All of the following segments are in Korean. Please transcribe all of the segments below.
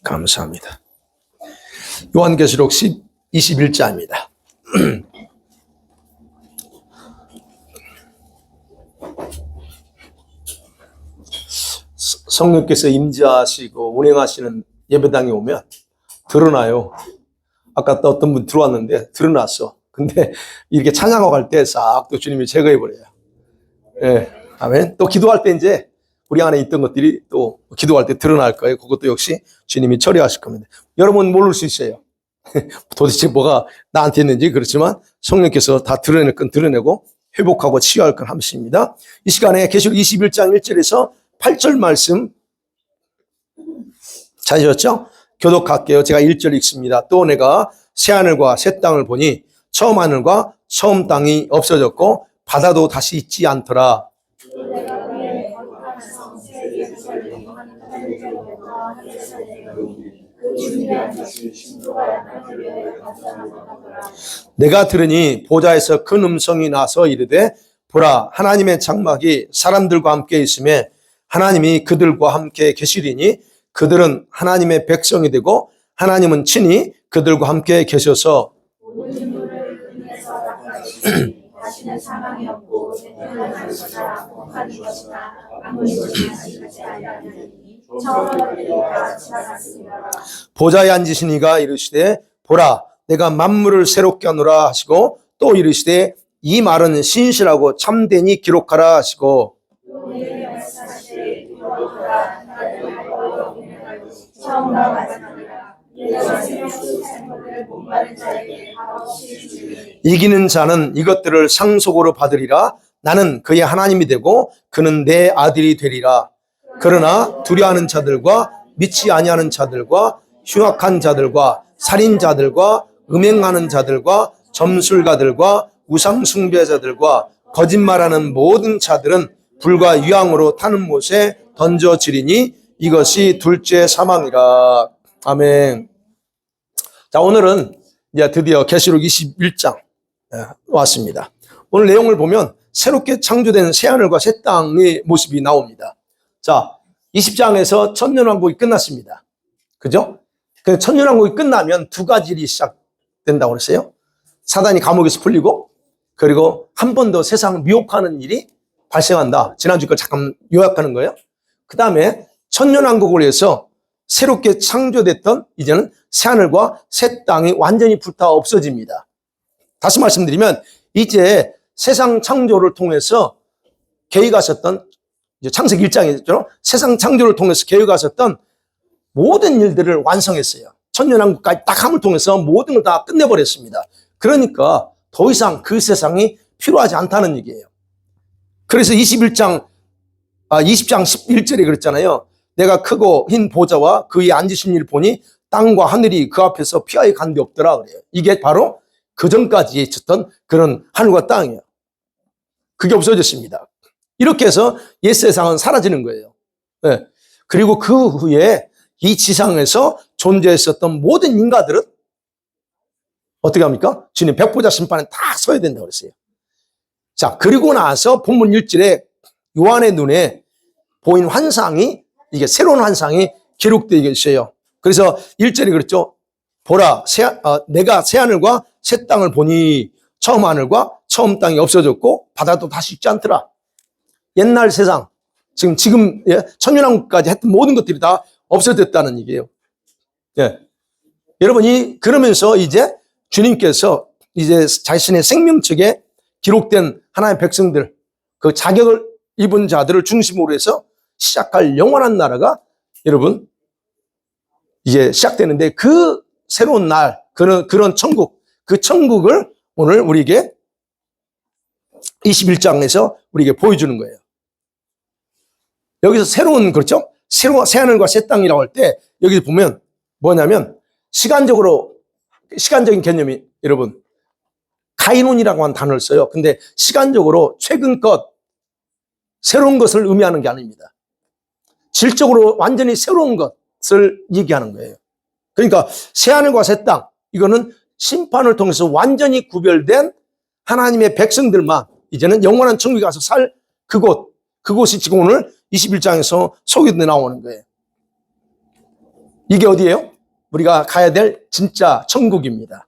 감사합니다. 요한계시록 21장입니다. 성령께서 임재하시고 운행하시는 예배당에 오면 드러나요. 아까 또 어떤 분 들어왔는데 드러났어. 근데 이렇게 찬양하고 갈 때 싹 또 주님이 제거해버려요. 예, 아멘. 또 기도할 때 이제 우리 안에 있던 것들이 또 기도할 때 드러날 거예요. 그것도 역시 주님이 처리하실 겁니다. 여러분 모를 수 있어요. 도대체 뭐가 나한테 있는지. 그렇지만 성령께서 다 드러낼 건 드러내고 회복하고 치유할 건 하십니다. 이 시간에 계시록 21장 1절에서 8절 말씀 찾으셨죠? 교독할게요. 제가 1절 읽습니다. 또 내가 새하늘과 새 땅을 보니 처음 하늘과 처음 땅이 없어졌고 바다도 다시 있지 않더라. 내가 들으니 보좌에서 큰 음성이 나서 이르되 보라, 하나님의 장막이 사람들과 함께 있음에 하나님이 그들과 함께 계시리니 그들은 하나님의 백성이 되고 하나님은 친히 그들과 함께 계셔서 다시는 사망이 없고 태어날 것이라 복하는 것이나 아무리 것이나 아니하니 처음으로 내가 지나갔습니다. 보좌에 앉으신 이가 이르시되 보라, 내가 만물을 새롭게 하노라 하시고 또 이르시되 이 말은 신실하고 참되니 기록하라 하시고 처음과 마지막이라 이기는 자는 이것들을 상속으로 받으리라. 나는 그의 하나님이 되고 그는 내 아들이 되리라. 그러나 두려워하는 자들과 믿지 아니하는 자들과 흉악한 자들과 살인자들과 음행하는 자들과 점술가들과 우상 숭배자들과 거짓말하는 모든 자들은 불과 유황으로 타는 못에 던져지리니 이것이 둘째 사망이라. 아멘. 자, 오늘은 이제 드디어 계시록 21장 왔습니다. 오늘 내용을 보면 새롭게 창조된 새하늘과 새 땅의 모습이 나옵니다. 자, 20장에서 천년왕국이 끝났습니다. 그죠? 그 천년왕국이 끝나면 두 가지 일이 시작된다고 그랬어요. 사단이 감옥에서 풀리고, 그리고 한 번 더 세상을 미혹하는 일이 발생한다. 지난주 걸 잠깐 요약하는 거예요. 그 다음에 천년왕국을 위해서 새롭게 창조됐던 이제는 새하늘과 새 땅이 완전히 불타 없어집니다. 다시 말씀드리면 이제 세상 창조를 통해서 계획하셨던, 이제 창세기 1장이죠. 세상 창조를 통해서 계획하셨던 모든 일들을 완성했어요. 천년왕국까지 딱 함을 통해서 모든 걸 다 끝내버렸습니다. 그러니까 더 이상 그 세상이 필요하지 않다는 얘기예요. 그래서 20장 11절에 그랬잖아요. 내가 크고 흰 보좌와 그의 앉으신 일 보니 땅과 하늘이 그 앞에서 피하여 간 데 없더라 그래요. 이게 바로 그 전까지 있었던 그런 하늘과 땅이에요. 그게 없어졌습니다. 이렇게 해서 옛 세상은 사라지는 거예요. 네. 그리고 그 후에 이 지상에서 존재했었던 모든 인간들은 어떻게 합니까? 주님 백보자 심판에 다 서야 된다고 그랬어요. 자, 그리고 나서 본문 1절에 요한의 눈에 보인 환상이, 이게 새로운 환상이 기록되어 있어요. 그래서 1절에 그랬죠. 보라, 내가 새하늘과 새 땅을 보니 처음 하늘과 처음 땅이 없어졌고 바다도 다시 있지 않더라. 옛날 세상, 지금 천년왕국까지 했던 모든 것들이 다 없어졌다는 얘기예요. 예. 여러분이 그러면서 이제 주님께서 이제 자신의 생명책에 기록된 하나님의 백성들, 그 자격을 입은 자들을 중심으로 해서 시작할 영원한 나라가 여러분 이제 시작되는데, 그 새로운 날, 그런 천국, 그 천국을 오늘 우리에게 21장에서 우리에게 보여주는 거예요. 여기서 새로운, 그렇죠? 새하늘과 새 땅이라고 할 때 여기 보면 뭐냐면 시간적인 개념이 여러분 가이논이라고 하는 단어를 써요. 근데 시간적으로 최근 것, 새로운 것을 의미하는 게 아닙니다. 질적으로 완전히 새로운 것을 얘기하는 거예요. 그러니까 새하늘과 새 땅, 이거는 심판을 통해서 완전히 구별된 하나님의 백성들만 이제는 영원한 천국에 가서 살 그곳이 지금 오늘 21장에서 소개돼 나오는 거예요. 이게 어디예요? 우리가 가야 될 진짜 천국입니다.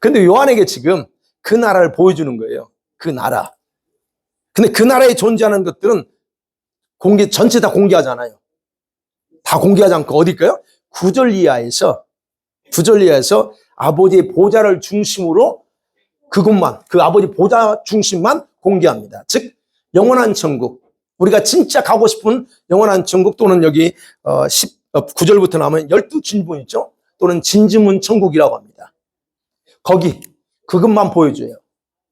근데 요한에게 지금 그 나라를 보여주는 거예요. 그 나라. 근데 그 나라에 존재하는 것들은 전체 다 공개하잖아요. 다 공개하지 않고 어딜까요? 구절 이하에서 아버지의 보좌를 중심으로 그것만, 그 아버지 보좌 중심만 공개합니다. 즉, 영원한 천국. 우리가 진짜 가고 싶은 영원한 천국, 또는 여기 9절부터 나오면 12진문 있죠? 또는 진주문 천국이라고 합니다. 거기, 그것만 보여줘요.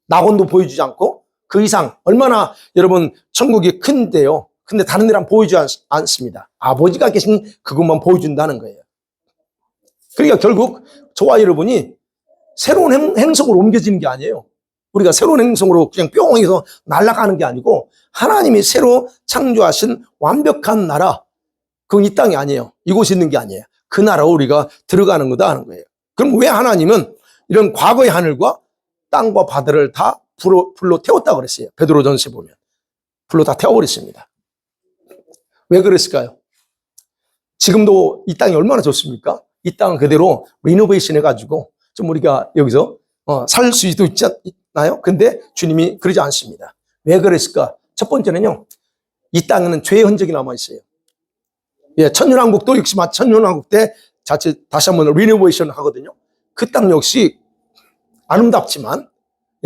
낙원도 보여주지 않고 그 이상, 얼마나 여러분 천국이 큰데요. 근데 다른 데랑 보여주지 않습니다. 아버지가 계신 그것만 보여준다는 거예요. 그러니까 결국 저와 여러분이 새로운 행성으로 옮겨지는 게 아니에요. 우리가 새로운 행성으로 그냥 뿅 해서 날아가는 게 아니고 하나님이 새로 창조하신 완벽한 나라, 그건 이 땅이 아니에요. 이곳에 있는 게 아니에요. 그 나라로 우리가 들어가는 거다 하는 거예요. 그럼 왜 하나님은 이런 과거의 하늘과 땅과 바다를 다 불로 태웠다 그랬어요. 베드로전서에 보면 불로 다 태워버렸습니다. 왜 그랬을까요? 지금도 이 땅이 얼마나 좋습니까? 이 땅은 그대로 리노베이션 해가지고 좀 우리가 여기서 살 수도 있지 않나요? 근데 주님이 그러지 않습니다. 왜 그랬을까? 첫 번째는요, 이 땅에는 죄의 흔적이 남아있어요. 예, 천년왕국도 역시 천년왕국 때 다시 한번 리노베이션 하거든요. 그 땅 역시 아름답지만,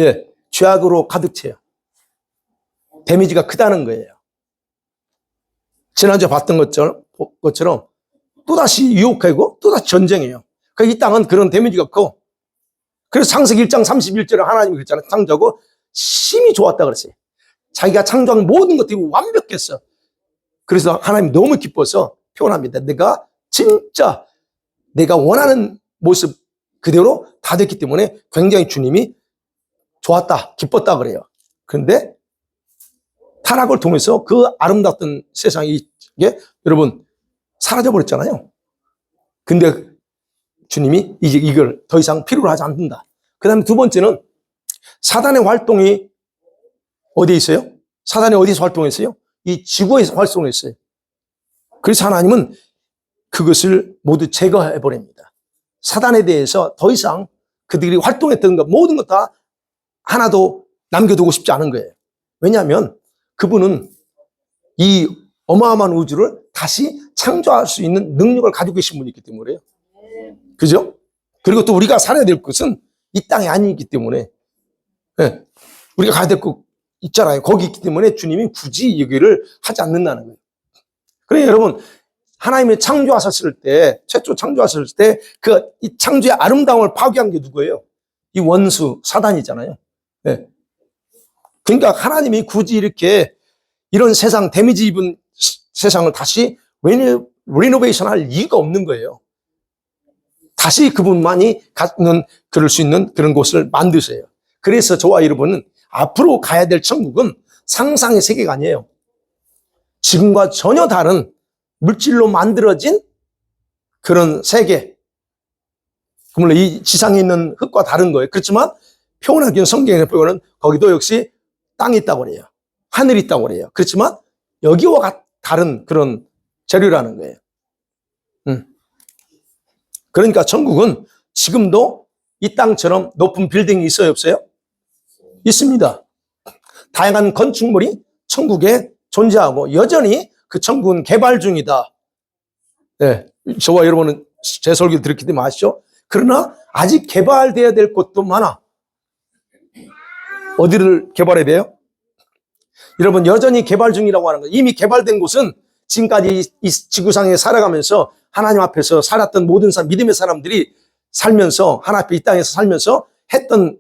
예, 죄악으로 가득 차요. 데미지가 크다는 거예요. 지난주에 봤던 것처럼 또다시 유혹하고 또다시 전쟁이에요. 그러니까 이 땅은 그런 데미지가 없고, 그래서 창세기 1장 31절에 하나님이 그랬잖아요. 창조하고 심히 좋았다 그랬어요. 자기가 창조한 모든 것들이 완벽했어. 그래서 하나님이 너무 기뻐서 표현합니다. 내가 진짜 내가 원하는 모습 그대로 다 됐기 때문에 굉장히 주님이 좋았다, 기뻤다 그래요. 그런데 타락을 통해서 그 아름답던 세상이 여러분 사라져 버렸잖아요. 근데 주님이 이제 이걸 더 이상 필요로 하지 않는다. 그 다음에 두 번째는 사단의 활동이 어디에 있어요? 사단이 어디서 활동했어요? 이 지구에서 활동했어요. 그래서 하나님은 그것을 모두 제거해 버립니다. 사단에 대해서 더 이상 그들이 활동했던 것 모든 것 다 하나도 남겨두고 싶지 않은 거예요. 왜냐하면 그분은 이 어마어마한 우주를 다시 창조할 수 있는 능력을 가지고 계신 분이기 때문에요. 그죠? 그리고 또 우리가 살아야 될 것은 이 땅이 아니기 때문에, 네, 우리가 가야 될 곳 있잖아요. 거기 있기 때문에 주님이 굳이 여기를 하지 않는다는 거예요. 그러니까 여러분, 하나님이 창조하셨을 때, 최초 창조하셨을 때, 이 창조의 아름다움을 파괴한 게 누구예요? 이 원수, 사단이잖아요. 네. 그러니까 하나님이 굳이 이렇게 이런 세상, 데미지 입은 세상을 다시 리노베이션 할 이유가 없는 거예요. 다시 그분만이 그럴 수 있는 그런 곳을 만드세요. 그래서 저와 여러분은 앞으로 가야 될 천국은 상상의 세계가 아니에요. 지금과 전혀 다른 물질로 만들어진 그런 세계. 물론 이 지상에 있는 흙과 다른 거예요. 그렇지만 표현하기는 성경의 표현은 거기도 역시 땅이 있다고 그래요. 하늘이 있다고 그래요. 그렇지만 여기와 다른 그런 재료라는 거예요. 그러니까 천국은 지금도 이 땅처럼 높은 빌딩이 있어요, 없어요? 있습니다. 다양한 건축물이 천국에 존재하고 여전히 그 천국은 개발 중이다. 네, 저와 여러분은 제 설교 들었기 때문에 아시죠? 그러나 아직 개발돼야 될 곳도 많아. 어디를 개발해야 돼요? 여러분, 여전히 개발 중이라고 하는 거예요. 이미 개발된 곳은 지금까지 이 지구상에 살아가면서 하나님 앞에서 살았던 모든 믿음의 사람들이 살면서 하나님 앞에 이 땅에서 살면서 했던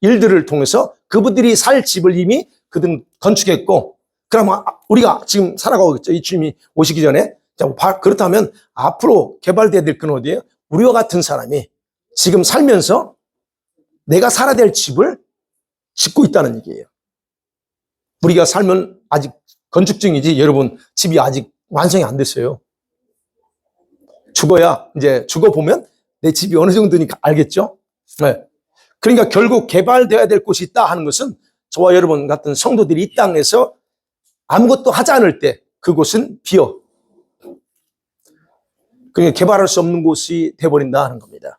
일들을 통해서 그분들이 살 집을 이미 그들은 건축했고, 그러면 우리가 지금 살아가고 있죠. 이 주님이 오시기 전에. 그렇다면 앞으로 개발돼야 될 건 어디예요? 우리와 같은 사람이 지금 살면서 내가 살아야 될 집을 짓고 있다는 얘기예요. 우리가 살면 아직 건축 중이지 여러분 집이 아직 완성이 안 됐어요. 죽어야 이제 죽어보면 내 집이 어느 정도니까 알겠죠? 네. 그러니까 결국 개발되어야 될 곳이 있다 하는 것은 저와 여러분 같은 성도들이 이 땅에서 아무것도 하지 않을 때 그곳은 비어. 그러니까 개발할 수 없는 곳이 돼버린다 하는 겁니다.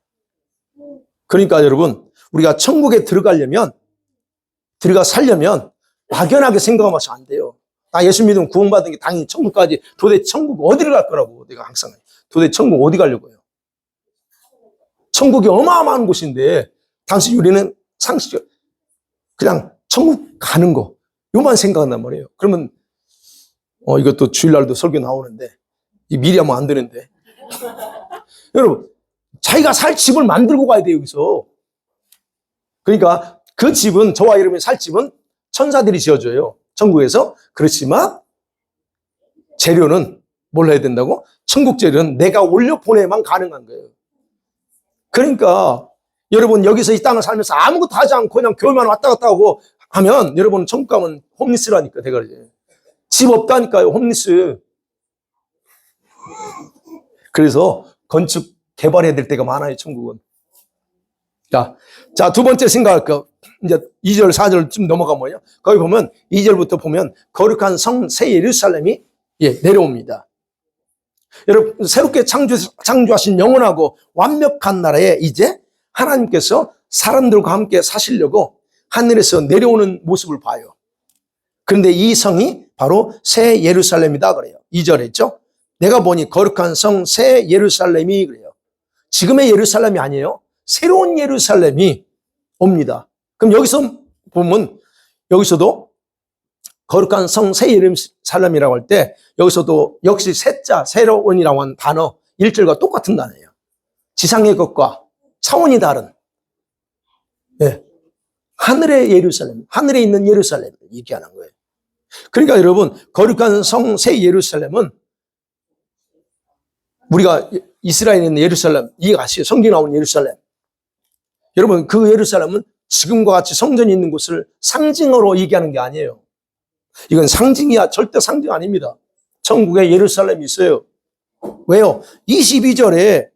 그러니까 여러분, 우리가 천국에 들어가려면, 들어가 살려면 막연하게 생각하면 안 돼요. 나 예수 믿으면 구원받은 게 당연히 천국까지. 도대체 천국 어디를 갈 거라고 내가 항상. 도대체 천국 어디 가려고요? 천국이 어마어마한 곳인데 당신 우리는 상식적 그냥 천국 가는 거 요만 생각한단 말이에요. 그러면 이것도 주일날도 설교 나오는데 미리 하면 안 되는데 여러분 자기가 살 집을 만들고 가야 돼요. 여기서. 그러니까 그 집은 저와 여러분이 살 집은 천사들이 지어줘요. 천국에서. 그렇지만 재료는 뭘 해야 된다고? 천국 재료는 내가 올려보내만 가능한 거예요. 그러니까 여러분 여기서 이 땅을 살면서 아무것도 하지 않고 그냥 교회만 왔다 갔다 하고 하면 여러분 천국 가면 홈리스라니까 대가리. 집 없다니까요. 홈리스. 그래서 건축 개발해야 될 때가 많아요. 천국은. 자, 두 번째 생각할 거. 이제 2절, 4절 좀 넘어가면요. 거기 보면 2절부터 보면 거룩한 성 새 예루살렘이 내려옵니다. 여러분 새롭게 창조하신 영원하고 완벽한 나라에 이제 하나님께서 사람들과 함께 사시려고 하늘에서 내려오는 모습을 봐요. 그런데 이 성이 바로 새 예루살렘이다 그래요. 2절에 있죠. 내가 보니 거룩한 성 새 예루살렘이 그래요. 지금의 예루살렘이 아니에요. 새로운 예루살렘이 옵니다. 그럼 여기서 보면 여기서도 거룩한 성 새 예루살렘이라고 할 때 여기서도 역시 새자 새로운이라고 하는 단어 1절과 똑같은 단어예요. 지상의 것과 차원이 다른 하늘의 예루살렘, 하늘에 있는 예루살렘을 얘기하는 거예요. 그러니까 여러분 거룩한 성 새 예루살렘은 우리가 이스라엘에 있는 예루살렘 이해가시죠? 성경에 나오는 예루살렘. 여러분 그 예루살렘은 지금과 같이 성전이 있는 곳을 상징으로 얘기하는 게 아니에요. 이건 상징이야. 절대 상징 아닙니다. 천국에 예루살렘이 있어요. 왜요? 22절에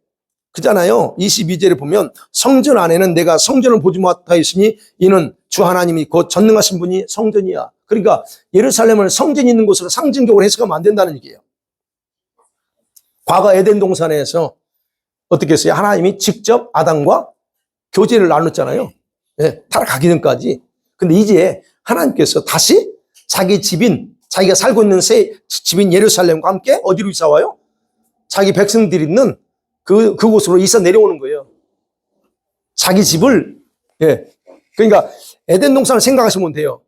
그잖아요. 22절에 보면 성전 안에는 내가 성전을 보지 못하였으니 이는 주 하나님이 곧 전능하신 분이 성전이야. 그러니까 예루살렘을 성전이 있는 곳으로 상징적으로 해석하면 안 된다는 얘기예요. 과거 에덴 동산에서 어떻게 했어요? 하나님이 직접 아담과 교제를 나눴잖아요. 타락하기 전까지. 근데 이제 하나님께서 다시 자기 집인, 자기가 살고 있는 새 집인 예루살렘과 함께 어디로 이사 와요? 자기 백성들이 있는 그곳으로 이사 내려오는 거예요. 자기 집을, 그러니까 에덴 동산을 생각하시면 돼요.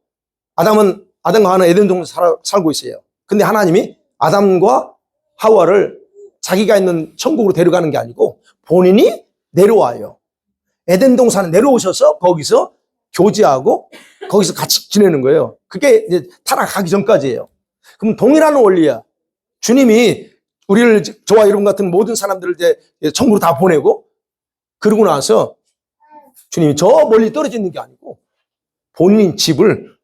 아담과 하와는 에덴 동산에 살고 있어요. 근데 하나님이 아담과 하와를 자기가 있는 천국으로 데려가는 게 아니고 본인이 내려와요. 에덴 동산에 내려오셔서 거기서 교제하고 거기서 같이 지내는 거예요. 그게 이제 타락하기 전까지예요. 그럼 동일한 원리야. 주님이 우리를, 저와 여러분 같은 모든 사람들을 이제 천국으로 다 보내고 그러고 나서 주님이 저 멀리 떨어져 있는 게 아니고 본인 집을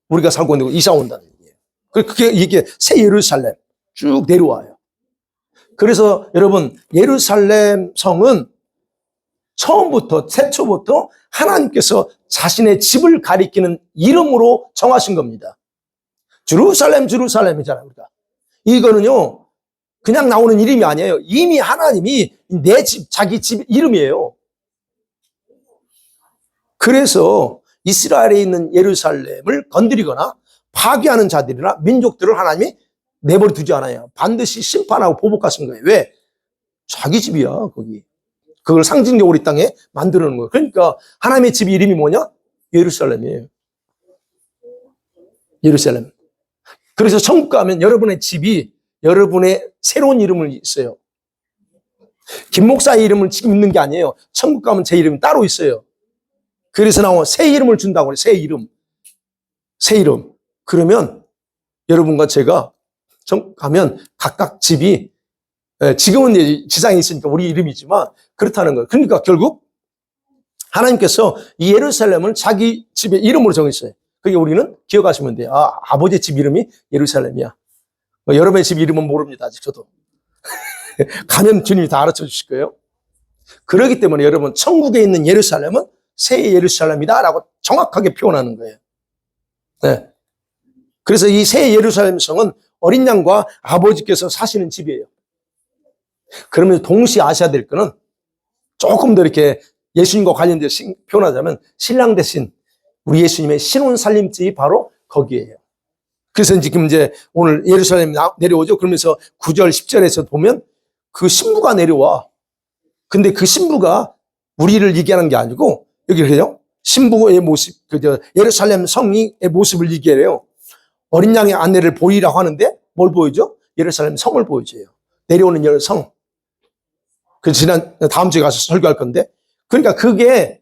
우리가 살고 있는 곳 이사 온다는 얘기예요. 그게 이게 새 예루살렘 쭉 내려와요. 그래서 여러분 예루살렘 성은 처음부터 태초부터 하나님께서 자신의 집을 가리키는 이름으로 정하신 겁니다. 제루살렘 제루살렘이잖아요. 우리가 이거는요 그냥 나오는 이름이 아니에요. 이미 하나님이 내 집, 자기 집 이름이에요. 그래서 이스라엘에 있는 예루살렘을 건드리거나 파괴하는 자들이나 민족들을 하나님이 내버려 두지 않아요. 반드시 심판하고 보복하신 거예요. 왜? 자기 집이야 거기. 그걸 상징적으로 이 땅에 만들어 놓은 거예요. 그러니까 하나님의 집 이름이 뭐냐? 예루살렘이에요. 예루살렘. 그래서 천국 가면 여러분의 집이 여러분의 새로운 이름을 있어요. 김 목사의 이름을 지금 있는 게 아니에요. 천국 가면 제 이름이 따로 있어요. 그래서 나와 새 이름을 준다고 해요. 새 이름. 새 이름. 그러면 여러분과 제가 천국 가면 각각 집이 지금은 지상에 있으니까 우리 이름이지만 그렇다는 거예요. 그러니까 결국 하나님께서 이 예루살렘을 자기 집의 이름으로 정했어요. 그게 우리는 기억하시면 돼요. 아버지의 집 이름이 예루살렘이야. 여러분의 집 이름은 모릅니다. 아직 저도. 가면 주님이 다 알아쳐 주실 거예요. 그렇기 때문에 여러분 천국에 있는 예루살렘은 새 예루살렘이다 라고 정확하게 표현하는 거예요. 네. 그래서 이 새 예루살렘 성은 어린 양과 아버지께서 사시는 집이에요. 그러면 동시에 아셔야 될 거는 조금 더 이렇게 예수님과 관련돼서 표현하자면 신랑 대신 우리 예수님의 신혼 살림집이 바로 거기에요. 그래서 지금 이제 오늘 예루살렘 내려오죠. 그러면서 9절, 10절에서 보면 그 신부가 내려와. 근데 그 신부가 우리를 얘기하는 게 아니고 여기 그래요. 신부의 모습, 예루살렘 성의 모습을 얘기해요. 어린 양의 아내를 보이라고 하는데 뭘 보여줘? 예루살렘 성을 보여줘요. 내려오는 성. 그래서 다음 주에 가서 설교할 건데, 그러니까 그게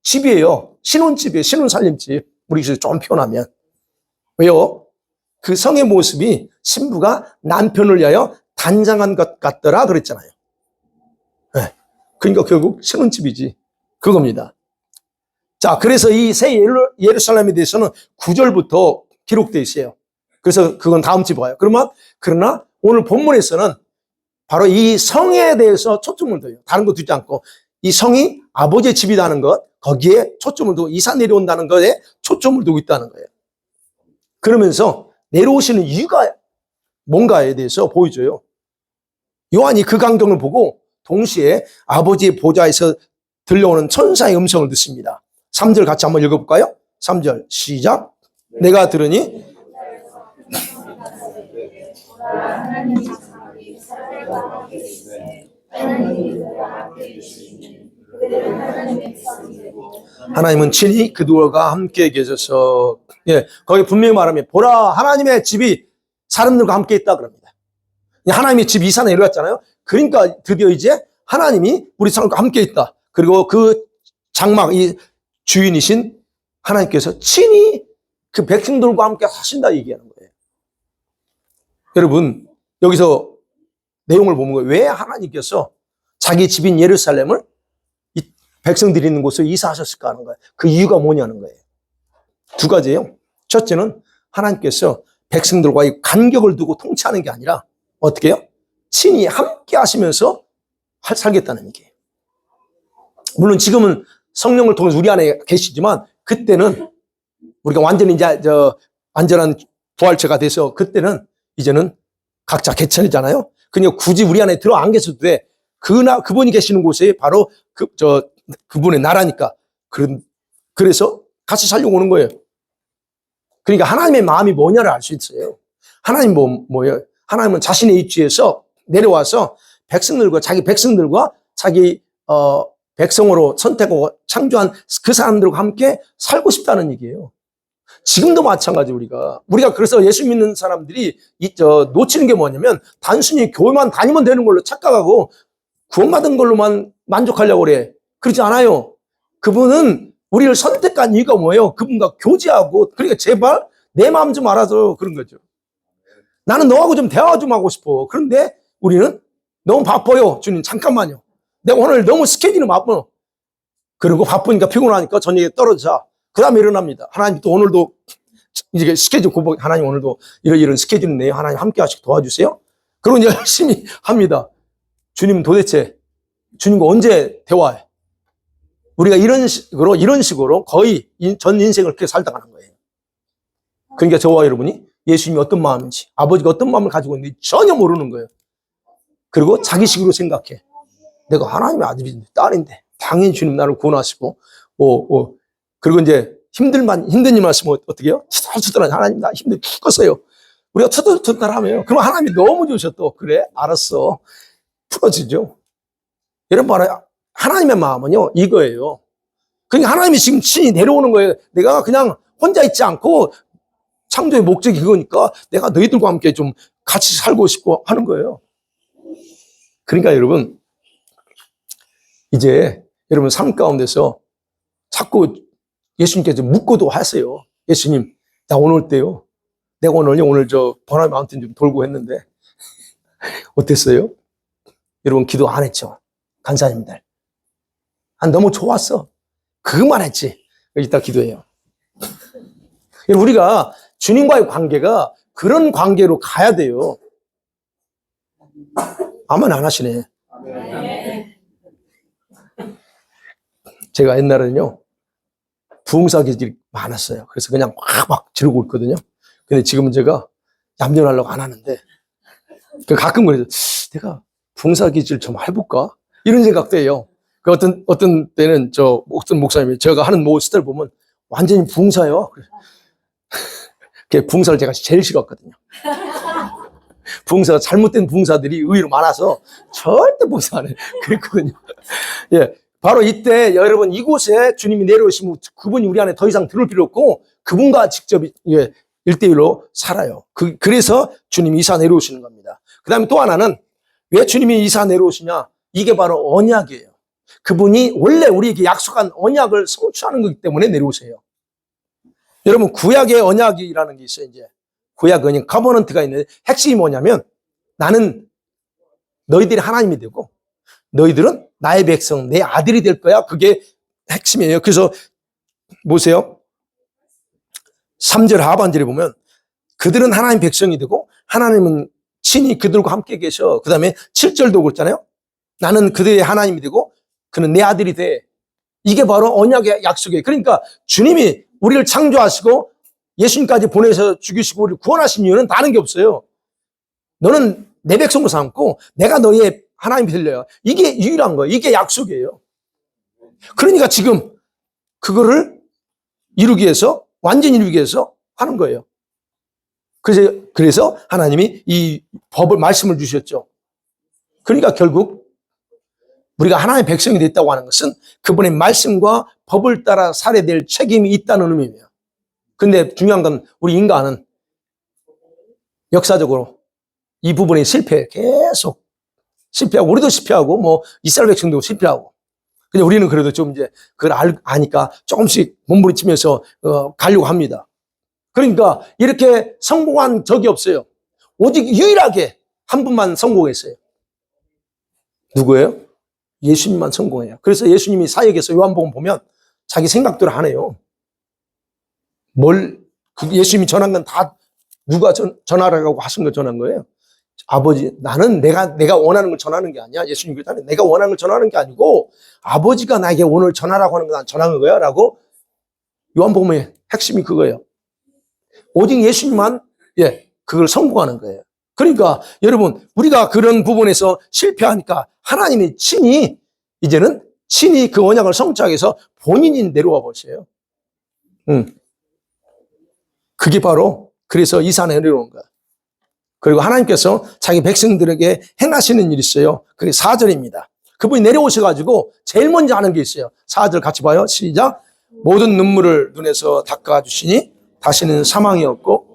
집이에요. 신혼집이에요. 신혼살림집. 우리 좀 표현하면. 왜요? 그 성의 모습이 신부가 남편을 위하여 단장한 것 같더라 그랬잖아요. 네. 그러니까 결국 신혼집이지. 그겁니다. 자, 그래서 이 새 예루살렘에 대해서는 9절부터 기록되어 있어요. 그래서 그건 다음 주에 봐요. 그러나 오늘 본문에서는 바로 이 성에 대해서 초점을 둬요. 다른 거 두지 않고 이 성이 아버지의 집이라는 것, 거기에 초점을 두고 이사 내려온다는 것에 초점을 두고 있다는 거예요. 그러면서 내려오시는 이유가 뭔가에 대해서 보여줘요. 요한이 그 광경을 보고 동시에 아버지의 보좌에서 들려오는 천사의 음성을 듣습니다. 3절 같이 한번 읽어볼까요? 3절 시작. 내가 들으니 하나님은 친히 그들과 함께 계셔서, 예, 거기 분명히 말하면 보라 하나님의 집이 사람들과 함께 있다 그럽니다. 하나님의 집 이사 내려왔잖아요. 그러니까 드디어 이제 하나님이 우리 사람과 함께 있다. 그리고 그 장막 이 주인이신 하나님께서 친히 그 백성들과 함께 하신다 얘기하는 거예요. 여러분 여기서 내용을 보면 왜 하나님께서 자기 집인 예루살렘을 이 백성들이 있는 곳으로 이사하셨을까 하는 거예요. 그 이유가 뭐냐는 거예요. 두 가지예요. 첫째는 하나님께서 백성들과의 간격을 두고 통치하는 게 아니라 어떻게 해요? 친히 함께 하시면서 살겠다는 얘기예요. 물론 지금은 성령을 통해서 우리 안에 계시지만 그때는 우리가 완전히 이제 완전한 부활체가 돼서 그때는 이제는 각자 개천이잖아요. 그러니까 굳이 우리 안에 들어 안 계셔도 돼. 그분이 계시는 곳에 바로 그분의 나라니까. 그래서 같이 살려고 오는 거예요. 그러니까 하나님의 마음이 뭐냐를 알 수 있어요. 하나님 뭐예요? 하나님은 자신의 입지에서 내려와서 자기 백성들과 자기 백성으로 선택하고 창조한 그 사람들과 함께 살고 싶다는 얘기예요. 지금도 마찬가지 우리가 그래서 예수 믿는 사람들이 놓치는 게 뭐냐면 단순히 교회만 다니면 되는 걸로 착각하고 구원받은 걸로만 만족하려고 그래. 그렇지 않아요. 그분은 우리를 선택한 이유가 뭐예요? 그분과 교제하고, 그러니까 제발 내 마음 좀 알아줘. 그런 거죠. 나는 너하고 좀 대화 좀 하고 싶어. 그런데 우리는 너무 바빠요. 주님 잠깐만요. 내가 오늘 너무 스케줄이 바빠. 그리고 바쁘니까 피곤하니까 저녁에 떨어져. 그 다음에 일어납니다. 하나님 또 오늘도 이제 스케줄 고백, 하나님 오늘도 이런 스케줄 내요. 하나님 함께 하시고 도와주세요. 그리고 열심히 합니다. 주님 도대체 주님과 언제 대화해? 우리가 이런 식으로 거의 전 인생을 그렇게 살다 가는 거예요. 그러니까 저와 여러분이 예수님이 어떤 마음인지, 아버지가 어떤 마음을 가지고 있는지 전혀 모르는 거예요. 그리고 자기식으로 생각해. 내가 하나님의 아들인데, 딸인데, 당연히 주님 나를 구원하시고, 그리고 이제 힘든 일 말씀은 어떻게 해요? 투덜투덜한 하나님 나 힘들어 죽겠어요. 우리가 투덜투덜 하면, 그럼 하나님이 너무 좋으셔 또. 그래, 알았어. 풀어지죠. 여러분 알아요? 하나님의 마음은요, 이거예요. 그러니까 하나님이 지금 친히 내려오는 거예요. 내가 그냥 혼자 있지 않고 창조의 목적이 그거니까 내가 너희들과 함께 좀 같이 살고 싶고 하는 거예요. 그러니까 여러분, 이제 여러분 삶 가운데서 자꾸 예수님께서 묻고도 하세요. 예수님, 나 오늘 때요. 내가 오늘 저 버나이 마운틴 좀 돌고 했는데 어땠어요? 여러분 기도 안 했죠? 간사님들. 너무 좋았어. 그것만 했지. 이따 기도해요. 우리가 주님과의 관계가 그런 관계로 가야 돼요. 아멘 안 하시네. 제가 옛날에는요, 부흥사 기질이 많았어요. 그래서 그냥 막 지르고 있거든요. 근데 지금은 제가 얌전하려고 안 하는데, 가끔 그래서 내가 붕사기질 좀 해볼까? 이런 생각도 해요. 그 어떤 때는 어떤 목사님이 제가 하는 스타일 보면 완전히 붕사요. 붕사를 제가 제일 싫어했거든요. 잘못된 붕사들이 의외로 많아서 절대 붕사 안 해. 그랬거든요. 예. 바로 이때 여러분 이곳에 주님이 내려오시면 그분이 우리 안에 더 이상 들어올 필요 없고 그분과 직접 1대1로 살아요. 그래서 주님이 이사 내려오시는 겁니다. 그 다음에 또 하나는 왜 주님이 이사 내려오시냐? 이게 바로 언약이에요. 그분이 원래 우리에게 약속한 언약을 성취하는 거기 때문에 내려오세요. 여러분 구약의 언약이라는 게 있어요. 이제 구약 언약, 커버넌트가 있는데 핵심이 뭐냐면 나는 너희들이 하나님이 되고 너희들은 나의 백성, 내 아들이 될 거야. 그게 핵심이에요. 그래서 보세요. 3절 하반절에 보면 그들은 하나님 백성이 되고 하나님은 친히 그들과 함께 계셔. 그 다음에 7절도 그렇잖아요. 나는 그들의 하나님이 되고 그는 내 아들이 돼. 이게 바로 언약의 약속이에요. 그러니까 주님이 우리를 창조하시고 예수님까지 보내서 죽이시고 우리를 구원하신 이유는 다른 게 없어요. 너는 내 백성으로 삼고 내가 너의 하나님이 되려요. 이게 유일한 거예요. 이게 약속이에요. 그러니까 지금 그거를 이루기 위해서 완전히 이루기 위해서 하는 거예요. 그래서 하나님이 이 법을 말씀을 주셨죠. 그러니까 결국 우리가 하나님의 백성이 됐다고 하는 것은 그분의 말씀과 법을 따라 살아야 될 책임이 있다는 의미예요. 근데 중요한 건 우리 인간은 역사적으로 이 부분에 실패해. 계속 실패하고 우리도 실패하고 이스라엘 백성도 실패하고. 근데 우리는 그래도 좀 이제 그걸 아니까 조금씩 몸부림치면서 가려고 합니다. 그러니까 이렇게 성공한 적이 없어요. 오직 유일하게 한 분만 성공했어요. 누구예요? 예수님만 성공해요. 그래서 예수님이 사역에서 요한복음 보면 자기 생각대로 안 해요. 예수님이 전한 건 다 누가 전하라고 하신 걸 전한 거예요. 아버지, 나는 내가 원하는 걸 전하는 게 아니야. 예수님 그랬잖아요. 내가 원하는 걸 전하는 게 아니고 아버지가 나에게 오늘 전하라고 하는 걸 난 전하는 거야. 라고 요한복음의 핵심이 그거예요. 오직 예수님만 그걸 성공하는 거예요. 그러니까 여러분 우리가 그런 부분에서 실패하니까 하나님이 이제는 친히 그 언약을 성취하기 위해서 본인이 내려와 보세요. 그게 바로 그래서 이 산에 내려오는 거야. 그리고 하나님께서 자기 백성들에게 행하시는 일이 있어요. 그게 4절입니다. 그분이 내려오셔가지고 제일 먼저 하는 게 있어요. 4절 같이 봐요. 시작. 모든 눈물을 눈에서 닦아주시니 다시는 사망이 없고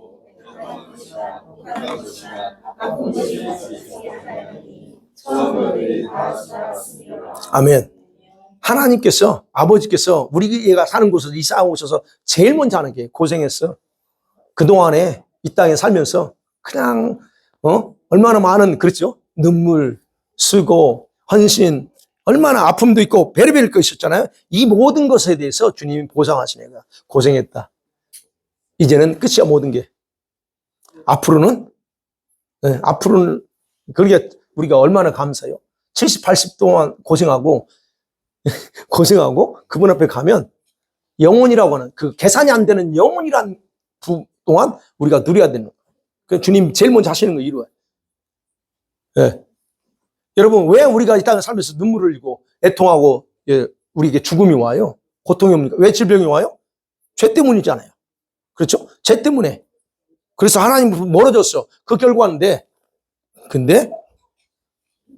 아멘. 하나님께서 아버지께서 우리 애가 사는 곳에서 이사 오셔서 제일 먼저 하는 게 고생했어. 그동안에 이 땅에 살면서 그냥 얼마나 많은 그렇죠? 눈물, 수고, 헌신, 얼마나 아픔도 있고 별의별 것 있었잖아요. 이 모든 것에 대해서 주님이 보상하신 애가 고생했다. 이제는 끝이야 모든 게. 앞으로는 그러게 우리가 얼마나 감사해요. 70, 80 동안 고생하고 그분 앞에 가면 영혼이라고 하는 그 계산이 안 되는 영혼이란 동안 우리가 누려야 되는 거예요. 그 주님 제일 먼저 하시는 거 이루어요. 여러분 왜 우리가 이 땅에 살면서 눈물을 흘리고 애통하고 우리에게 죽음이 와요? 고통이 옵니까? 왜 질병이 와요? 죄 때문이잖아요. 그렇죠? 죄 때문에. 그래서 하나님 멀어졌어. 그 결과인데 근데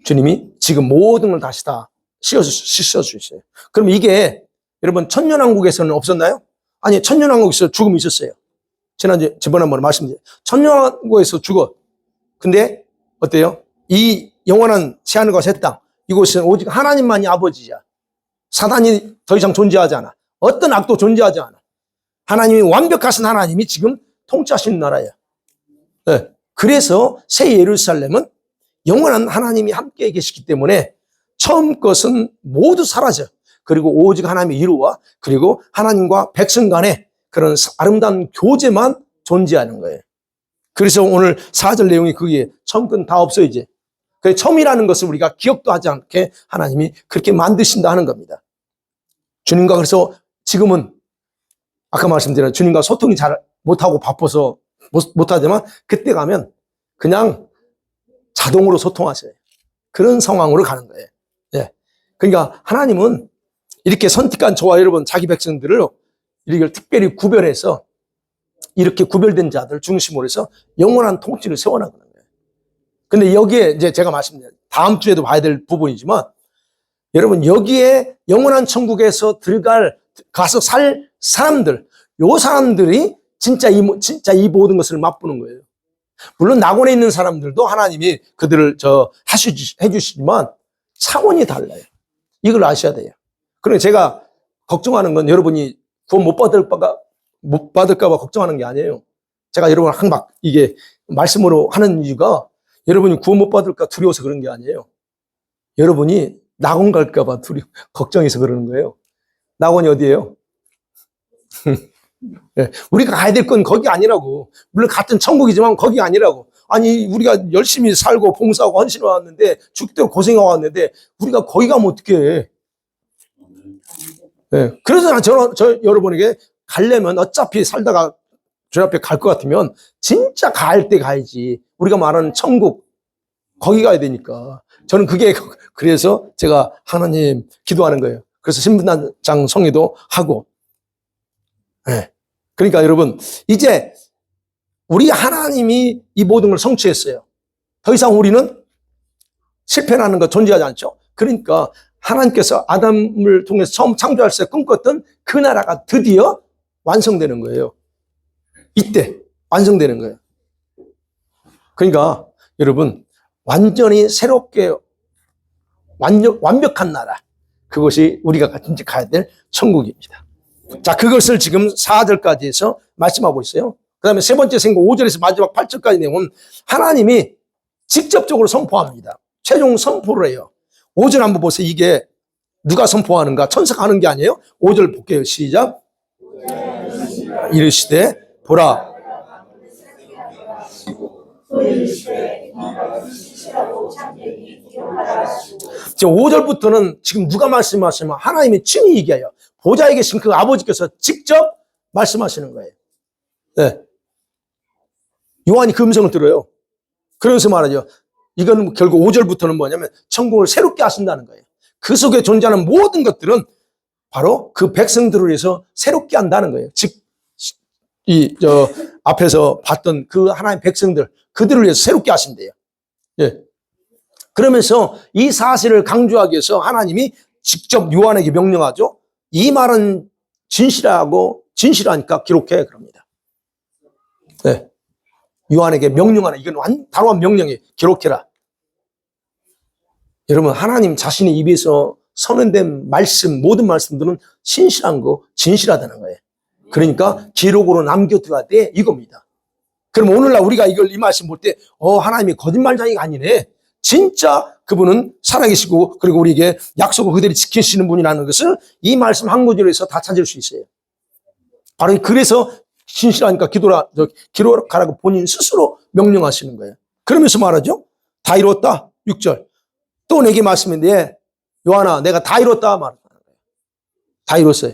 주님이 지금 모든 걸 다시 다 씻어주셨어요. 그럼 이게 여러분 천년왕국에서는 없었나요? 아니 천년왕국에서 죽음이 있었어요. 저번에 한번 말씀드렸죠. 천년왕국에서 죽어. 근데 어때요? 이 영원한 새하늘과 새 땅 이곳은 오직 하나님만이 아버지야. 사단이 더 이상 존재하지 않아. 어떤 악도 존재하지 않아. 하나님이 완벽하신 하나님이 지금 통치하시는 나라야. 그래서 새 예루살렘은 영원한 하나님이 함께 계시기 때문에 처음 것은 모두 사라져. 그리고 오직 하나님의 이루와 그리고 하나님과 백성 간의 그런 아름다운 교제만 존재하는 거예요. 그래서 오늘 4절 내용이 그게 처음 건 다 없어 이제. 그 처음이라는 것을 우리가 기억도 하지 않게 하나님이 그렇게 만드신다 하는 겁니다. 주님과 그래서 지금은 아까 말씀드린 주님과 소통이 잘 못하고 바빠서 못하지만 그때 가면 그냥 자동으로 소통하세요. 그런 상황으로 가는 거예요. 예. 그러니까 하나님은 이렇게 선택한 저와 여러분 자기 백성들을 이렇게 특별히 구별해서 이렇게 구별된 자들 중심으로 해서 영원한 통치를 세워나가는 거예요. 근데 여기에 이제 제가 말씀드린 다음 주에도 봐야 될 부분이지만 여러분 여기에 영원한 천국에서 가서 살 사람들, 요 사람들이 진짜 이 모든 것을 맛보는 거예요. 물론 낙원에 있는 사람들도 하나님이 그들을 해주시지만 차원이 달라요. 이걸 아셔야 돼요. 그러니까 제가 걱정하는 건 여러분이 구원 못 받을까 봐 걱정하는 게 아니에요. 제가 여러분 항상 이게 말씀으로 하는 이유가 여러분이 구원 못 받을까 두려워서 그런 게 아니에요. 여러분이 낙원 갈까 봐 걱정해서 그러는 거예요. 낙원이 어디예요? 네, 우리가 가야 될 건 거기 아니라고. 물론 같은 천국이지만 거기 아니라고. 아니 우리가 열심히 살고 봉사하고 헌신해 왔는데 죽도록 고생해 왔는데 우리가 거기 가면 어떡해. 네, 그래서 저 여러분에게 가려면 어차피 살다가 주 앞에 갈 것 같으면 진짜 갈 때 가야지. 우리가 말하는 천국 거기 가야 되니까. 저는 그래서 제가 하나님 기도하는 거예요. 그래서 신분당 성회도 하고. 네. 그러니까 여러분 이제 우리 하나님이 이 모든 걸 성취했어요. 더 이상 우리는 실패라는 거 존재하지 않죠. 그러니까 하나님께서 아담을 통해서 처음 창조할 때 꿈꿨던 그 나라가 드디어 완성되는 거예요. 이때 완성되는 거예요. 그러니까 여러분 완전히 새롭게 완벽한 나라, 그것이 우리가 진짜 가야 될 천국입니다. 자, 그것을 지금 4절까지 해서 말씀하고 있어요. 그 다음에 세 번째 생각 5절에서 마지막 8절까지 내용은 하나님이 직접적으로 선포합니다. 최종 선포를 해요. 5절 한번 보세요. 이게 누가 선포하는가? 천사가 하는 게 아니에요. 5절 볼게요. 시작. 이르시되 보라. 지금 5절부터는 지금 누가 말씀하시면 하나님이 친히 얘기해요. 보좌에 계신 그 아버지께서 직접 말씀하시는 거예요. 네. 요한이 그 음성을 들어요. 그러면서 말하죠. 이건 결국 5절부터는 뭐냐면 천국을 새롭게 하신다는 거예요. 그 속에 존재하는 모든 것들은 바로 그 백성들을 위해서 새롭게 한다는 거예요. 즉, 앞에서 봤던 그 하나님의 백성들, 그들을 위해서 새롭게 하신대요. 예. 그러면서 이 사실을 강조하기 위해서 하나님이 직접 요한에게 명령하죠. 이 말은 진실하니까 기록해. 그럽니다. 네. 요한에게 명령하는, 이건 단호한 명령이 기록해라. 여러분, 하나님 자신의 입에서 선언된 말씀, 모든 말씀들은 신실한 거, 진실하다는 거예요. 그러니까 기록으로 남겨둬야 돼, 이겁니다. 그럼 오늘날 우리가 이 말씀 볼 때, 하나님이 거짓말쟁이가 아니네. 진짜 그분은 살아계시고, 그리고 우리에게 약속을 그대로 지키시는 분이라는 것을 이 말씀 한 구절에서 다 찾을 수 있어요. 바로 그래서 신실하니까 기록하라고 본인 스스로 명령하시는 거예요. 그러면서 말하죠. 다 이뤘다. 6절. 또 내게 말씀인데, 요한아, 내가 다 이뤘다. 말하는 거예요. 다 이뤘어요.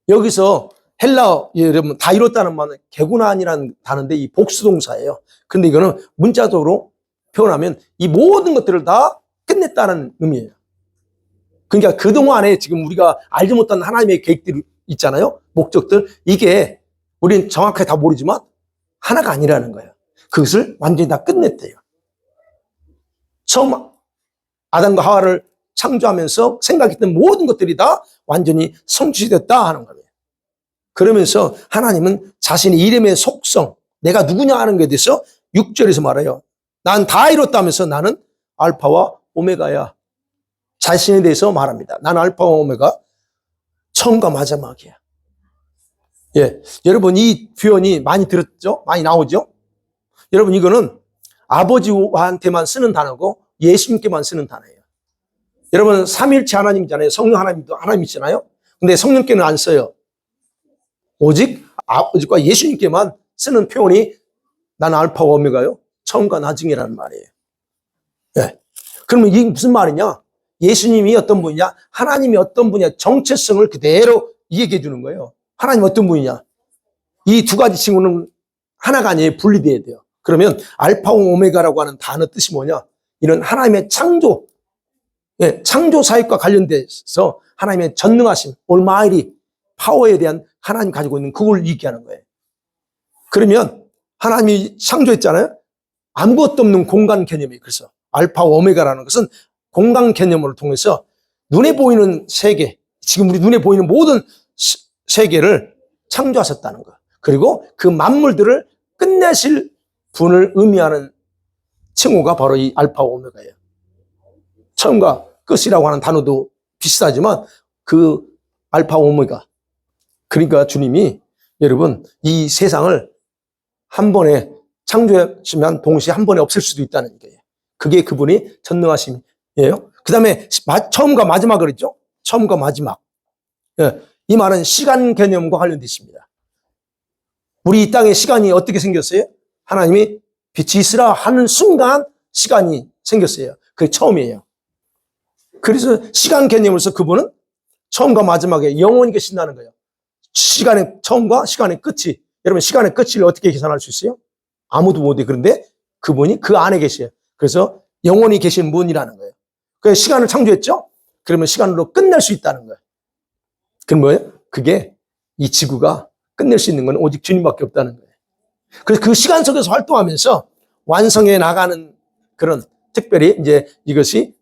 여기서 헬라어, 여러분, 다 이뤘다는 말은 개구난이라는 단어인데 이 복수동사예요. 근데 이거는 문자적으로 표현하면 이 모든 것들을 다 끝냈다는 의미예요. 그러니까 그동안에 지금 우리가 알지 못한 하나님의 계획들이 있잖아요. 목적들. 이게 우리는 정확하게 다 모르지만 하나가 아니라는 거예요. 그것을 완전히 다 끝냈대요. 처음 아담과 하와를 창조하면서 생각했던 모든 것들이 다 완전히 성취됐다 하는 거예요. 그러면서 하나님은 자신의 이름의 속성, 내가 누구냐 하는 것에 대해서 6절에서 말해요. 난 다 이뤘다면서 나는 알파와 오메가야. 자신에 대해서 말합니다. 나는 알파와 오메가, 처음과 마지막이야. 예, 여러분 이 표현이 많이 들었죠? 많이 나오죠? 여러분 이거는 아버지한테만 쓰는 단어고 예수님께만 쓰는 단어예요. 여러분 삼일체 하나님이잖아요. 성령 하나님도 하나님이잖아요. 근데 성령께는 안 써요. 오직 아버지과 예수님께만 쓰는 표현이 나는 알파와 오메가요. 처음과 나중이라는 말이에요. 예. 그러면 이게 무슨 말이냐? 예수님이 어떤 분이냐? 하나님이 어떤 분이냐? 정체성을 그대로 얘기해 주는 거예요. 하나님 어떤 분이냐? 이 두 가지 친구는 하나가 아니에요. 분리돼야 돼요. 그러면 알파와 오메가라고 하는 단어 뜻이 뭐냐? 이런 하나님의 창조, 창조 사역과 관련돼서 하나님의 전능하심, 올마이리 파워에 대한 하나님 가지고 있는 그걸 얘기하는 거예요. 그러면 하나님이 창조했잖아요. 아무것도 없는 공간 개념이, 그래서 알파 오메가라는 것은 공간 개념을 통해서 눈에 보이는 세계, 지금 우리 눈에 보이는 모든 세계를 창조하셨다는 거. 그리고 그 만물들을 끝내실 분을 의미하는 칭호가 바로 이 알파 오메가예요. 처음과 끝이라고 하는 단어도 비슷하지만 그 알파 오메가. 그러니까 주님이 여러분 이 세상을 한 번에 창조하시면 동시에 한 번에 없앨 수도 있다는 거예요. 그게 그분이 전능하심이에요. 그 다음에 처음과 마지막을 했죠. 처음과 마지막. 이 말은 시간 개념과 관련되어 있습니다. 우리 이 땅의 시간이 어떻게 생겼어요? 하나님이 빛이 있으라 하는 순간 시간이 생겼어요. 그게 처음이에요. 그래서 시간 개념으로서 그분은 처음과 마지막에 영원히 계신다는 거예요. 시간의 처음과 시간의 끝이. 여러분 시간의 끝을 어떻게 계산할 수 있어요? 아무도 못해. 그런데 그분이 그 안에 계셔요. 그래서 영원히 계신 분이라는 거예요. 그 시간을 창조했죠? 그러면 시간으로 끝낼 수 있다는 거예요. 그럼 뭐예요? 그게 이 지구가 끝낼 수 있는 건 오직 주님밖에 없다는 거예요. 그래서 그 시간 속에서 활동하면서 완성해 나가는 그런, 특별히 이제 이것이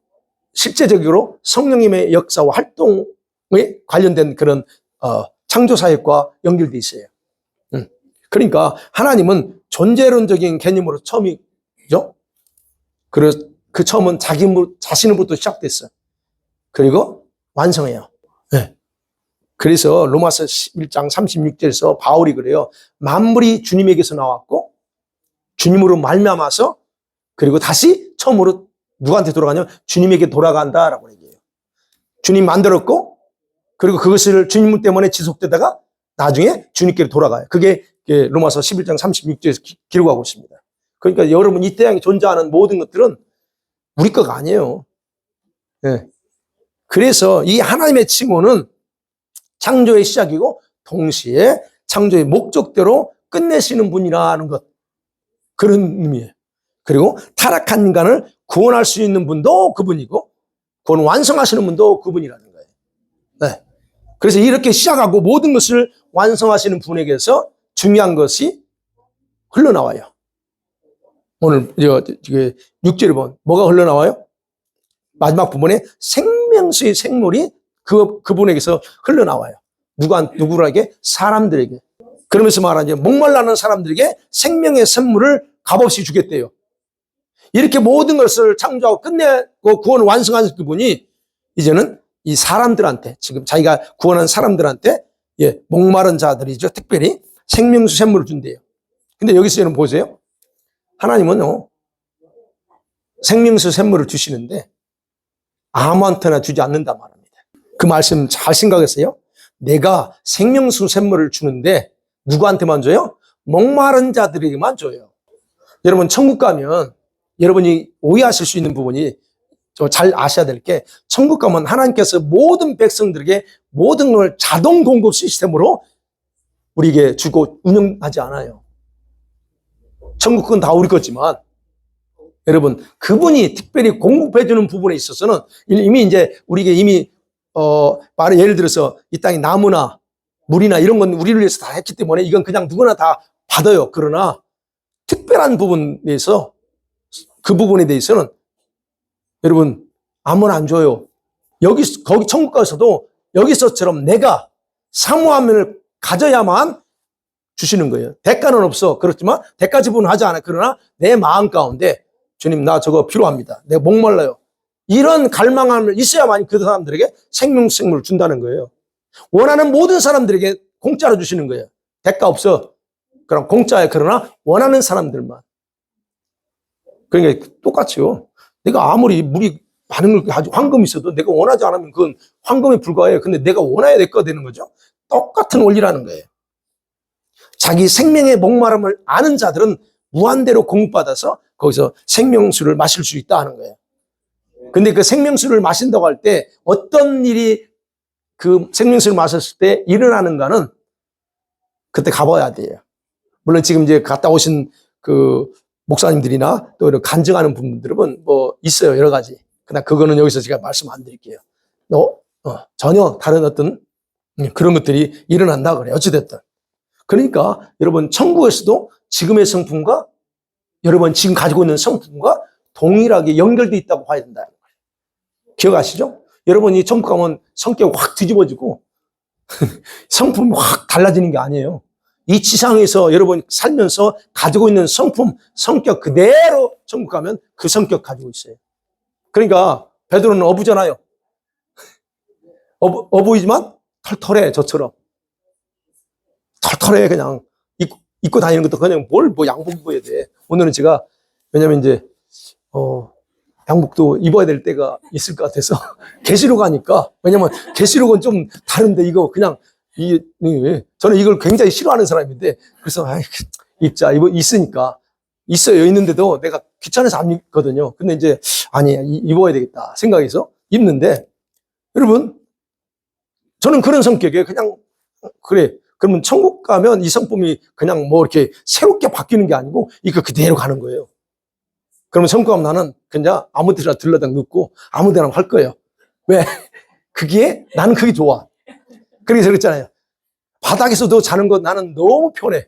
실제적으로 성령님의 역사와 활동에 관련된 그런 창조 사역과 연결돼 있어요. 그러니까 하나님은 존재론적인 개념으로 처음이죠. 그래서 그 처음은 자신으로부터 시작됐어요. 그리고 완성해요. 네. 그래서 로마서 11장 36절에서 바울이 그래요. 만물이 주님에게서 나왔고 주님으로 말미암아서 그리고 다시 처음으로 누구한테 돌아가냐면 주님에게 돌아간다라고 얘기해요. 주님 만들었고 그리고 그것을 주님 때문에 지속되다가 나중에 주님께로 돌아가요. 그게 로마서 11장 36절에서 기록하고 있습니다. 그러니까 여러분 이 태양에 존재하는 모든 것들은 우리 거가 아니에요. 네. 그래서 이 하나님의 칭호는 창조의 시작이고 동시에 창조의 목적대로 끝내시는 분이라는 것, 그런 의미예요. 그리고 타락한 인간을 구원할 수 있는 분도 그분이고 구원 완성하시는 분도 그분이라는 거예요. 네. 그래서 이렇게 시작하고 모든 것을 완성하시는 분에게서 중요한 것이 흘러나와요. 오늘 6절에 보면 뭐가 흘러나와요? 마지막 부분에 생명수의 생물이 그분에게서 흘러나와요. 누구에게? 사람들에게. 그러면서 말하죠. 목말라는 사람들에게 생명의 선물을 값없이 주겠대요. 이렇게 모든 것을 창조하고 끝내고 구원을 완성한 그분이 이제는 이 사람들한테, 지금 자기가 구원한 사람들한테, 목마른 자들이죠. 특별히 생명수 샘물을 준대요. 근데 여기서 여러분 보세요. 하나님은 생명수 샘물을 주시는데 아무한테나 주지 않는단 말입니다. 그 말씀 잘 생각했어요? 내가 생명수 샘물을 주는데 누구한테만 줘요? 목마른 자들에게만 줘요. 여러분 천국 가면 여러분이 오해하실 수 있는 부분이 잘 아셔야 될 게, 천국 가면 하나님께서 모든 백성들에게 모든 걸 자동 공급 시스템으로 우리에게 주고 운영하지 않아요. 천국은 다 우리 거지만 여러분 그분이 특별히 공급해 주는 부분에 있어서는 이미 이제 우리에게 이미 예를 들어서 이 땅에 나무나 물이나 이런 건 우리를 위해서 다 했기 때문에 이건 그냥 누구나 다 받아요. 그러나 특별한 부분에서 그 부분에 대해서는 여러분 아무나 안 줘요. 거기 천국 가서도 여기서처럼 내가 사모함을 가져야만 주시는 거예요. 대가는 없어. 그렇지만 대가 지불은 하지 않아. 그러나 내 마음 가운데 주님 나 저거 필요합니다. 내가 목말라요. 이런 갈망함을 있어야만 그 사람들에게 생명을 준다는 거예요. 원하는 모든 사람들에게 공짜로 주시는 거예요. 대가 없어. 그럼 공짜예요. 그러나 원하는 사람들만. 그러니까 똑같이요. 내가 아무리 물이 많은 걸 가지고 황금이 있어도 내가 원하지 않으면 그건 황금에 불과해요. 근데 내가 원해야 될 거 되는 거죠. 똑같은 원리라는 거예요. 자기 생명의 목마름을 아는 자들은 무한대로 공급받아서 거기서 생명수를 마실 수 있다 하는 거예요. 근데 그 생명수를 마신다고 할 때 어떤 일이 그 생명수를 마셨을 때 일어나는가는 그때 가봐야 돼요. 물론 지금 이제 갔다 오신 그 목사님들이나 또 이런 간증하는 분들은 뭐 있어요. 여러 가지. 그러나 그거는 여기서 제가 말씀 안 드릴게요. 전혀 다른 어떤 그런 것들이 일어난다 그래요. 어찌됐든. 그러니까 여러분 천국에서도 지금의 성품과 여러분 지금 가지고 있는 성품과 동일하게 연결되어 있다고 봐야 된다는 거예요. 기억하시죠? 여러분이 천국 가면 성격이 확 뒤집어지고 성품이 확 달라지는 게 아니에요. 이 지상에서 여러분 살면서 가지고 있는 성품, 성격 그대로 천국 가면 그 성격 가지고 있어요. 그러니까 베드로는 어부잖아요. 어부이지만 털털해, 저처럼. 털털해, 그냥. 입고 다니는 것도 그냥 뭐 양복 입어야 돼. 오늘은 제가, 왜냐면 이제, 양복도 입어야 될 때가 있을 것 같아서, 계시록 가니까, 왜냐면 계시록은 좀 다른데, 이거 그냥, 저는 이걸 굉장히 싫어하는 사람인데, 그래서, 입자, 있으니까. 있는데도 내가 귀찮아서 안 입거든요. 근데 이제, 아니, 입어야 되겠다 생각해서 입는데, 여러분, 저는 그런 성격이에요. 그냥, 그래. 그러면 천국 가면 이 성품이 그냥 뭐 이렇게 새롭게 바뀌는 게 아니고 이거 그대로 가는 거예요. 그러면 천국 가면 나는 그냥 아무 데나 들러다 눕고 아무 데나 할 거예요. 왜? 나는 그게 좋아. 그래서 그랬잖아요. 바닥에서도 자는 거 나는 너무 편해.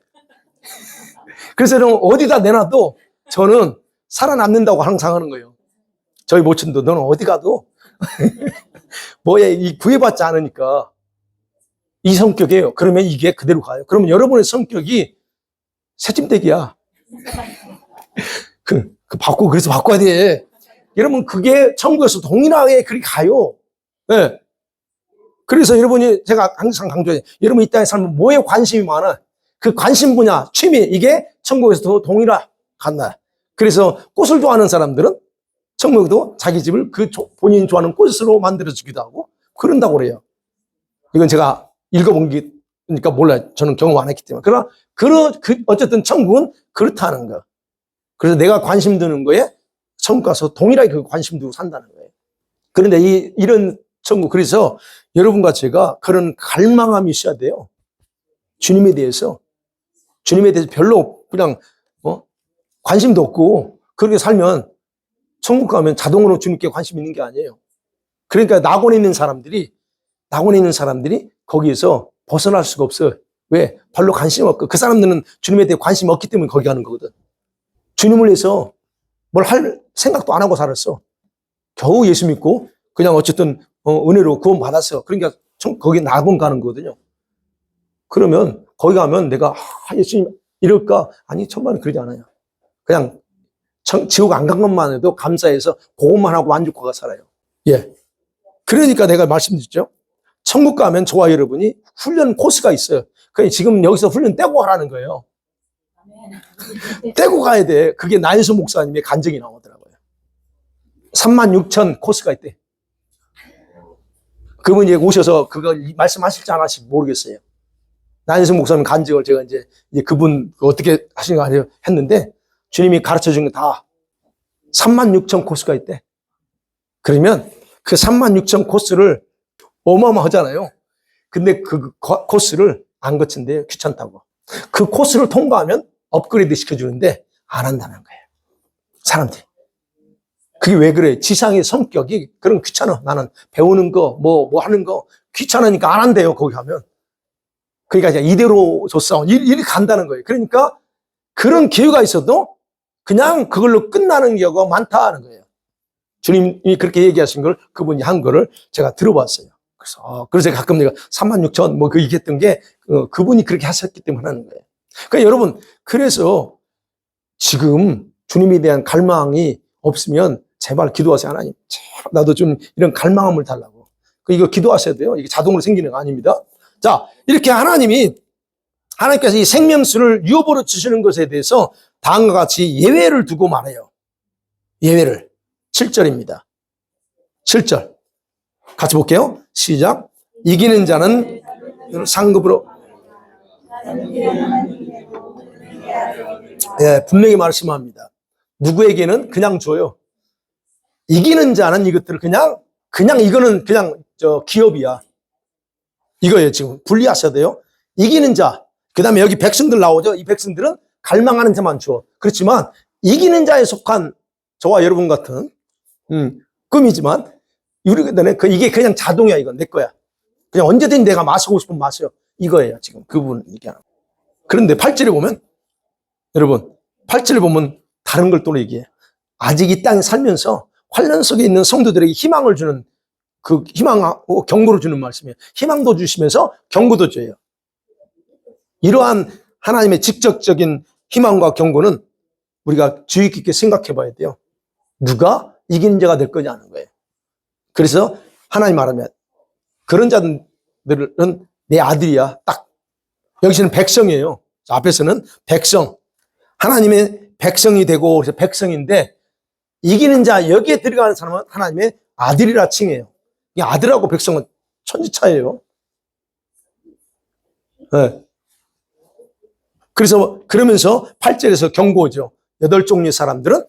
그래서 어디다 내놔도 저는 살아남는다고 항상 하는 거예요. 저희 모친도 너는 어디 가도 구애받지 않으니까 이 성격이에요. 그러면 이게 그대로 가요. 그러면 여러분의 성격이 새침대기야. 그래서 바꿔야 돼. 여러분, 그게 천국에서 동일하게 그렇게 가요. 네. 그래서 여러분이, 제가 항상 강조해요. 여러분 이 땅에 살면 뭐에 관심이 많아? 그 관심 분야, 취미, 이게 천국에서도 동일하게 간다. 그래서 꽃을 좋아하는 사람들은 천국도 자기 집을 본인이 좋아하는 꽃으로 만들어주기도 하고, 그런다고 그래요. 이건 제가 읽어본 게니까 몰라요. 저는 경험 안 했기 때문에. 그러나, 어쨌든 천국은 그렇다는 거. 그래서 내가 관심 두는 거에 천국 가서 동일하게 그 관심 두고 산다는 거예요. 그런데 이런 천국, 그래서 여러분과 제가 그런 갈망함이 있어야 돼요. 주님에 대해서 별로 그냥, 관심도 없고, 그렇게 살면 천국 가면 자동으로 주님께 관심 있는 게 아니에요. 그러니까 낙원에 있는 사람들이 거기에서 벗어날 수가 없어요. 왜? 별로 관심 없고, 그 사람들은 주님에 대해 관심 없기 때문에 거기 가는 거거든. 주님을 위해서 뭘 할 생각도 안 하고 살았어. 겨우 예수 믿고 그냥 어쨌든 은혜로 구원 받았어. 그러니까 거기 낙원 가는 거거든요. 그러면 거기 가면 내가 예수님 이럴까? 아니, 천만은 그러지 않아요. 그냥 지옥 안 간 것만 해도 감사해서 그것만 하고 만족하고 살아요. 예. 그러니까 내가 말씀드렸죠. 천국 가면 저와 여러분이 훈련 코스가 있어요. 그러니까 지금 여기서 훈련 떼고 하라는 거예요. 떼고 가야 돼. 그게 나인수 목사님의 간증이 나오더라고요. 36,000 코스가 있대. 그분이 오셔서 그걸 말씀하실지 안 하실지 모르겠어요. 나인수 목사님 간증을 제가 이제 그분 어떻게 하시는가 했는데 주님이 가르쳐 준 게 다 36,000 코스가 있대. 그러면 그 36,000 코스를 어마어마하잖아요. 근데 그 코스를 안 거친대요. 귀찮다고. 그 코스를 통과하면 업그레이드 시켜주는데 안 한다는 거예요. 사람들이. 그게 왜 그래? 지상의 성격이 그런 귀찮아. 나는 배우는 거, 뭐 하는 거 귀찮으니까 안 한대요. 거기 가면. 그러니까 이제 이대로 줬어. 이렇게 간다는 거예요. 그러니까 그런 기회가 있어도 그냥 그걸로 끝나는 경우가 많다는 거예요. 주님이 그렇게 얘기하신 걸 그분이 한 거를 제가 들어봤어요. 그래서 제가 가끔 내가 36,000 그 얘기했던 게 그분이 그렇게 하셨기 때문에 하는 거예요. 그러니까 여러분, 그래서 지금 주님에 대한 갈망이 없으면 제발 기도하세요. 하나님, 나도 좀 이런 갈망함을 달라고. 이거 기도하셔야 돼요. 이게 자동으로 생기는 거 아닙니다. 자, 이렇게 하나님께서 이 생명수를 유업으로 주시는 것에 대해서 다음과 같이 예외를 두고 말해요. 예외를. 7절입니다. 7절. 같이 볼게요. 시작. 이기는 자는 상급으로. 예, 분명히 말씀합니다. 누구에게는 그냥 줘요. 이기는 자는 이것들을 그냥 이거는 그냥 기업이야. 이거예요. 지금 분리하셔야 돼요. 이기는 자. 그 다음에 여기 백성들 나오죠. 이 백성들은 갈망하는 자만 줘. 그렇지만 이기는 자에 속한 저와 여러분 같은 꿈이지만 유리거든요. 이게 그냥 자동이야. 이건 내 거야. 그냥 언제든지 내가 마시고 싶으면 마셔. 이거예요. 지금 그분 얘기하는 거. 그런데 8절에 보면 여러분 8절에 보면 다른 걸 또 얘기해. 아직 이 땅에 살면서 환난 속에 있는 성도들에게 희망을 주는 그 희망하고 경고를 주는 말씀이에요. 희망도 주시면서 경고도 줘요. 이러한 하나님의 직접적인 희망과 경고는 우리가 주의 깊게 생각해 봐야 돼요. 누가 이기는 자가 될 거냐는 거예요. 그래서 하나님 말하면 그런 자들은 내 아들이야. 딱 여기서는 백성이에요. 앞에서는 백성. 하나님의 백성이 되고 그래서 백성인데 이기는 자 여기에 들어가는 사람은 하나님의 아들이라 칭해요. 이 아들하고 백성은 천지차예요. 네. 그래서 그러면서 8절에서 경고죠. 8종류의 사람들은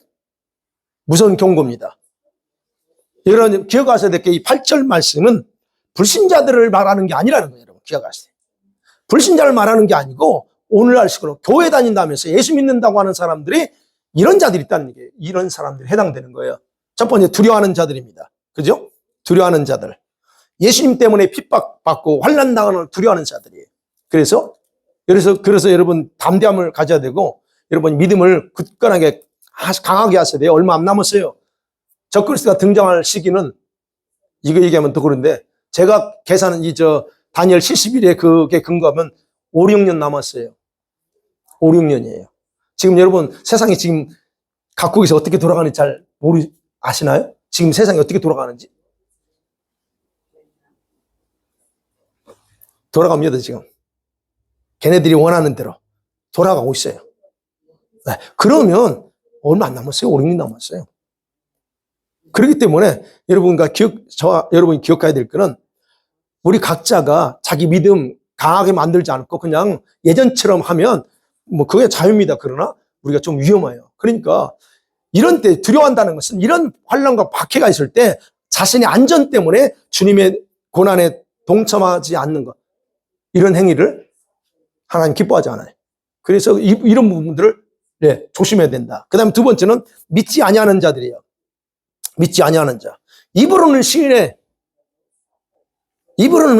무서운 경고입니다. 여러분 기억하셔야 될 게 이 8절 말씀은 불신자들을 말하는 게 아니라는 거예요. 여러분 기억하세요. 불신자를 말하는 게 아니고 오늘날 식으로 교회 다닌다면서 예수 믿는다고 하는 사람들이 이런 자들이 있다는 얘기예요. 이런 사람들이 해당되는 거예요. 첫 번째 두려워하는 자들입니다. 그죠? 두려워하는 자들. 예수님 때문에 핍박받고 환난당하는 두려워하는 자들이에요. 그래서 여러분 담대함을 가져야 되고 여러분 믿음을 굳건하게 강하게 하셔야 돼요. 얼마 안 남았어요. 적그리스도가 등장할 시기는 이거 얘기하면 또 그런데 제가 계산은 다니엘 70일에 그게 근거하면 5, 6년 남았어요. 5, 6년이에요. 지금 여러분 세상이 지금 각국에서 어떻게 돌아가는지 잘 아시나요? 지금 세상이 어떻게 돌아가는지? 돌아갑니다, 지금. 걔네들이 원하는 대로 돌아가고 있어요. 네, 그러면 얼마 안 남았어요. 5, 6년 남았어요. 그렇기 때문에 여러분이 기억해야 될 거는 우리 각자가 자기 믿음 강하게 만들지 않고 그냥 예전처럼 하면 그게 자유입니다. 그러나 우리가 좀 위험해요. 그러니까 이런 때 두려워한다는 것은 이런 환난과 박해가 있을 때 자신의 안전 때문에 주님의 고난에 동참하지 않는 것. 이런 행위를 하나님 기뻐하지 않아요. 그래서 이런 부분들을 조심해야 된다. 그 다음에 두 번째는 믿지 아니하는 자들이에요. 믿지 아니하는 자. 입으로는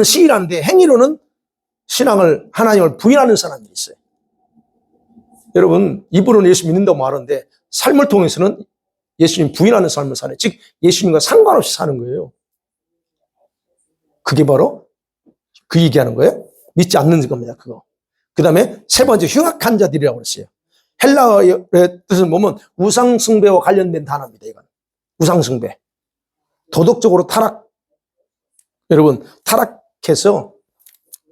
시인하는데 행위로는 하나님을 부인하는 사람들이 있어요. 여러분 입으로는 예수 믿는다고 말하는데 삶을 통해서는 예수님 부인하는 삶을 사는, 즉 예수님과 상관없이 사는 거예요. 그게 바로 그 얘기하는 거예요. 믿지 않는 겁니다. 그거. 그 다음에 세 번째 흉악한 자들이라고 그랬어요. 헬라어의 뜻을 보면 우상숭배와 관련된 단어입니다. 이건 우상숭배. 도덕적으로 여러분 타락해서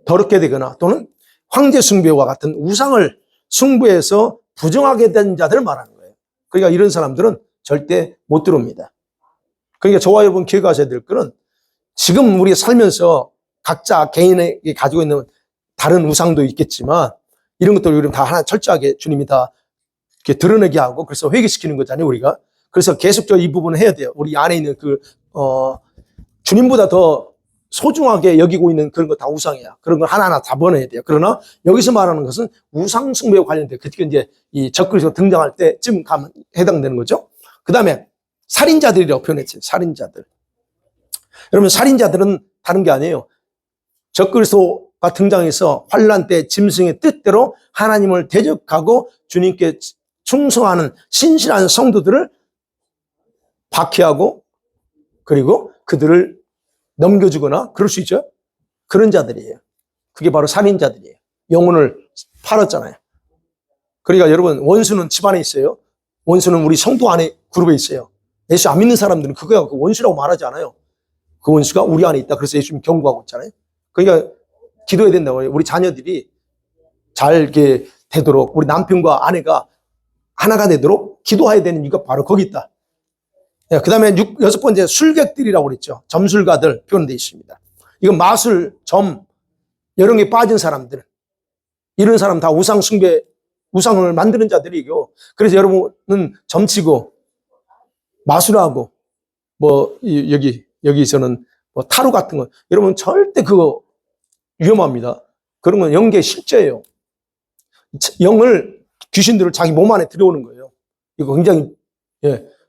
더럽게 되거나 또는 황제숭배와 같은 우상을 숭배해서 부정하게 된 자들을 말하는 거예요. 그러니까 이런 사람들은 절대 못 들어옵니다. 그러니까 저와 여러분 기억하셔야 될 거는 지금 우리 살면서 각자 개인에게 가지고 있는 다른 우상도 있겠지만 이런 것들을 우리는 다 하나 철저하게 주님이 다 이렇게 드러내게 하고 그래서 회개시키는 거잖아요, 우리가. 그래서 계속적으로 이 부분을 해야 돼요. 우리 안에 있는 주님보다 더 소중하게 여기고 있는 그런 거 다 우상이야. 그런 걸 하나하나 다 버려야 돼요. 그러나 여기서 말하는 것은 우상숭배와 관련된, 그게 이제 이 적그리스도가 등장할 때쯤 가면 해당되는 거죠. 그 다음에 살인자들이라고 표현했어요. 살인자들. 여러분, 살인자들은 다른 게 아니에요. 적그리스도가 등장해서 환난 때 짐승의 뜻대로 하나님을 대적하고 주님께 충성하는 신실한 성도들을 박해하고 그리고 그들을 넘겨주거나 그럴 수 있죠. 그런 자들이에요. 그게 바로 살인자들이에요. 영혼을 팔았잖아요. 그러니까 여러분 원수는 집안에 있어요. 원수는 우리 성도 안에 그룹에 있어요. 예수 안 믿는 사람들은 그거야 그 원수라고 말하지 않아요. 그 원수가 우리 안에 있다. 그래서 예수님 경고하고 있잖아요. 그러니까 기도해야 된다고 해요. 우리 자녀들이 잘 이렇게 되도록 우리 남편과 아내가 하나가 되도록 기도해야 되는 이유가 바로 거기 있다. 그 다음에 여섯 번째 술객들이라고 그랬죠. 점술가들 표현되어 있습니다. 이건 마술, 점 이런 게 빠진 사람들. 이런 사람 다 우상을 만드는 자들이고 그래서 여러분은 점치고 마술하고 여기서는 타로 같은 거 여러분 절대 그거 위험합니다. 그런 건 영계 실제예요. 귀신들을 자기 몸 안에 들여오는 거예요. 이거 굉장히,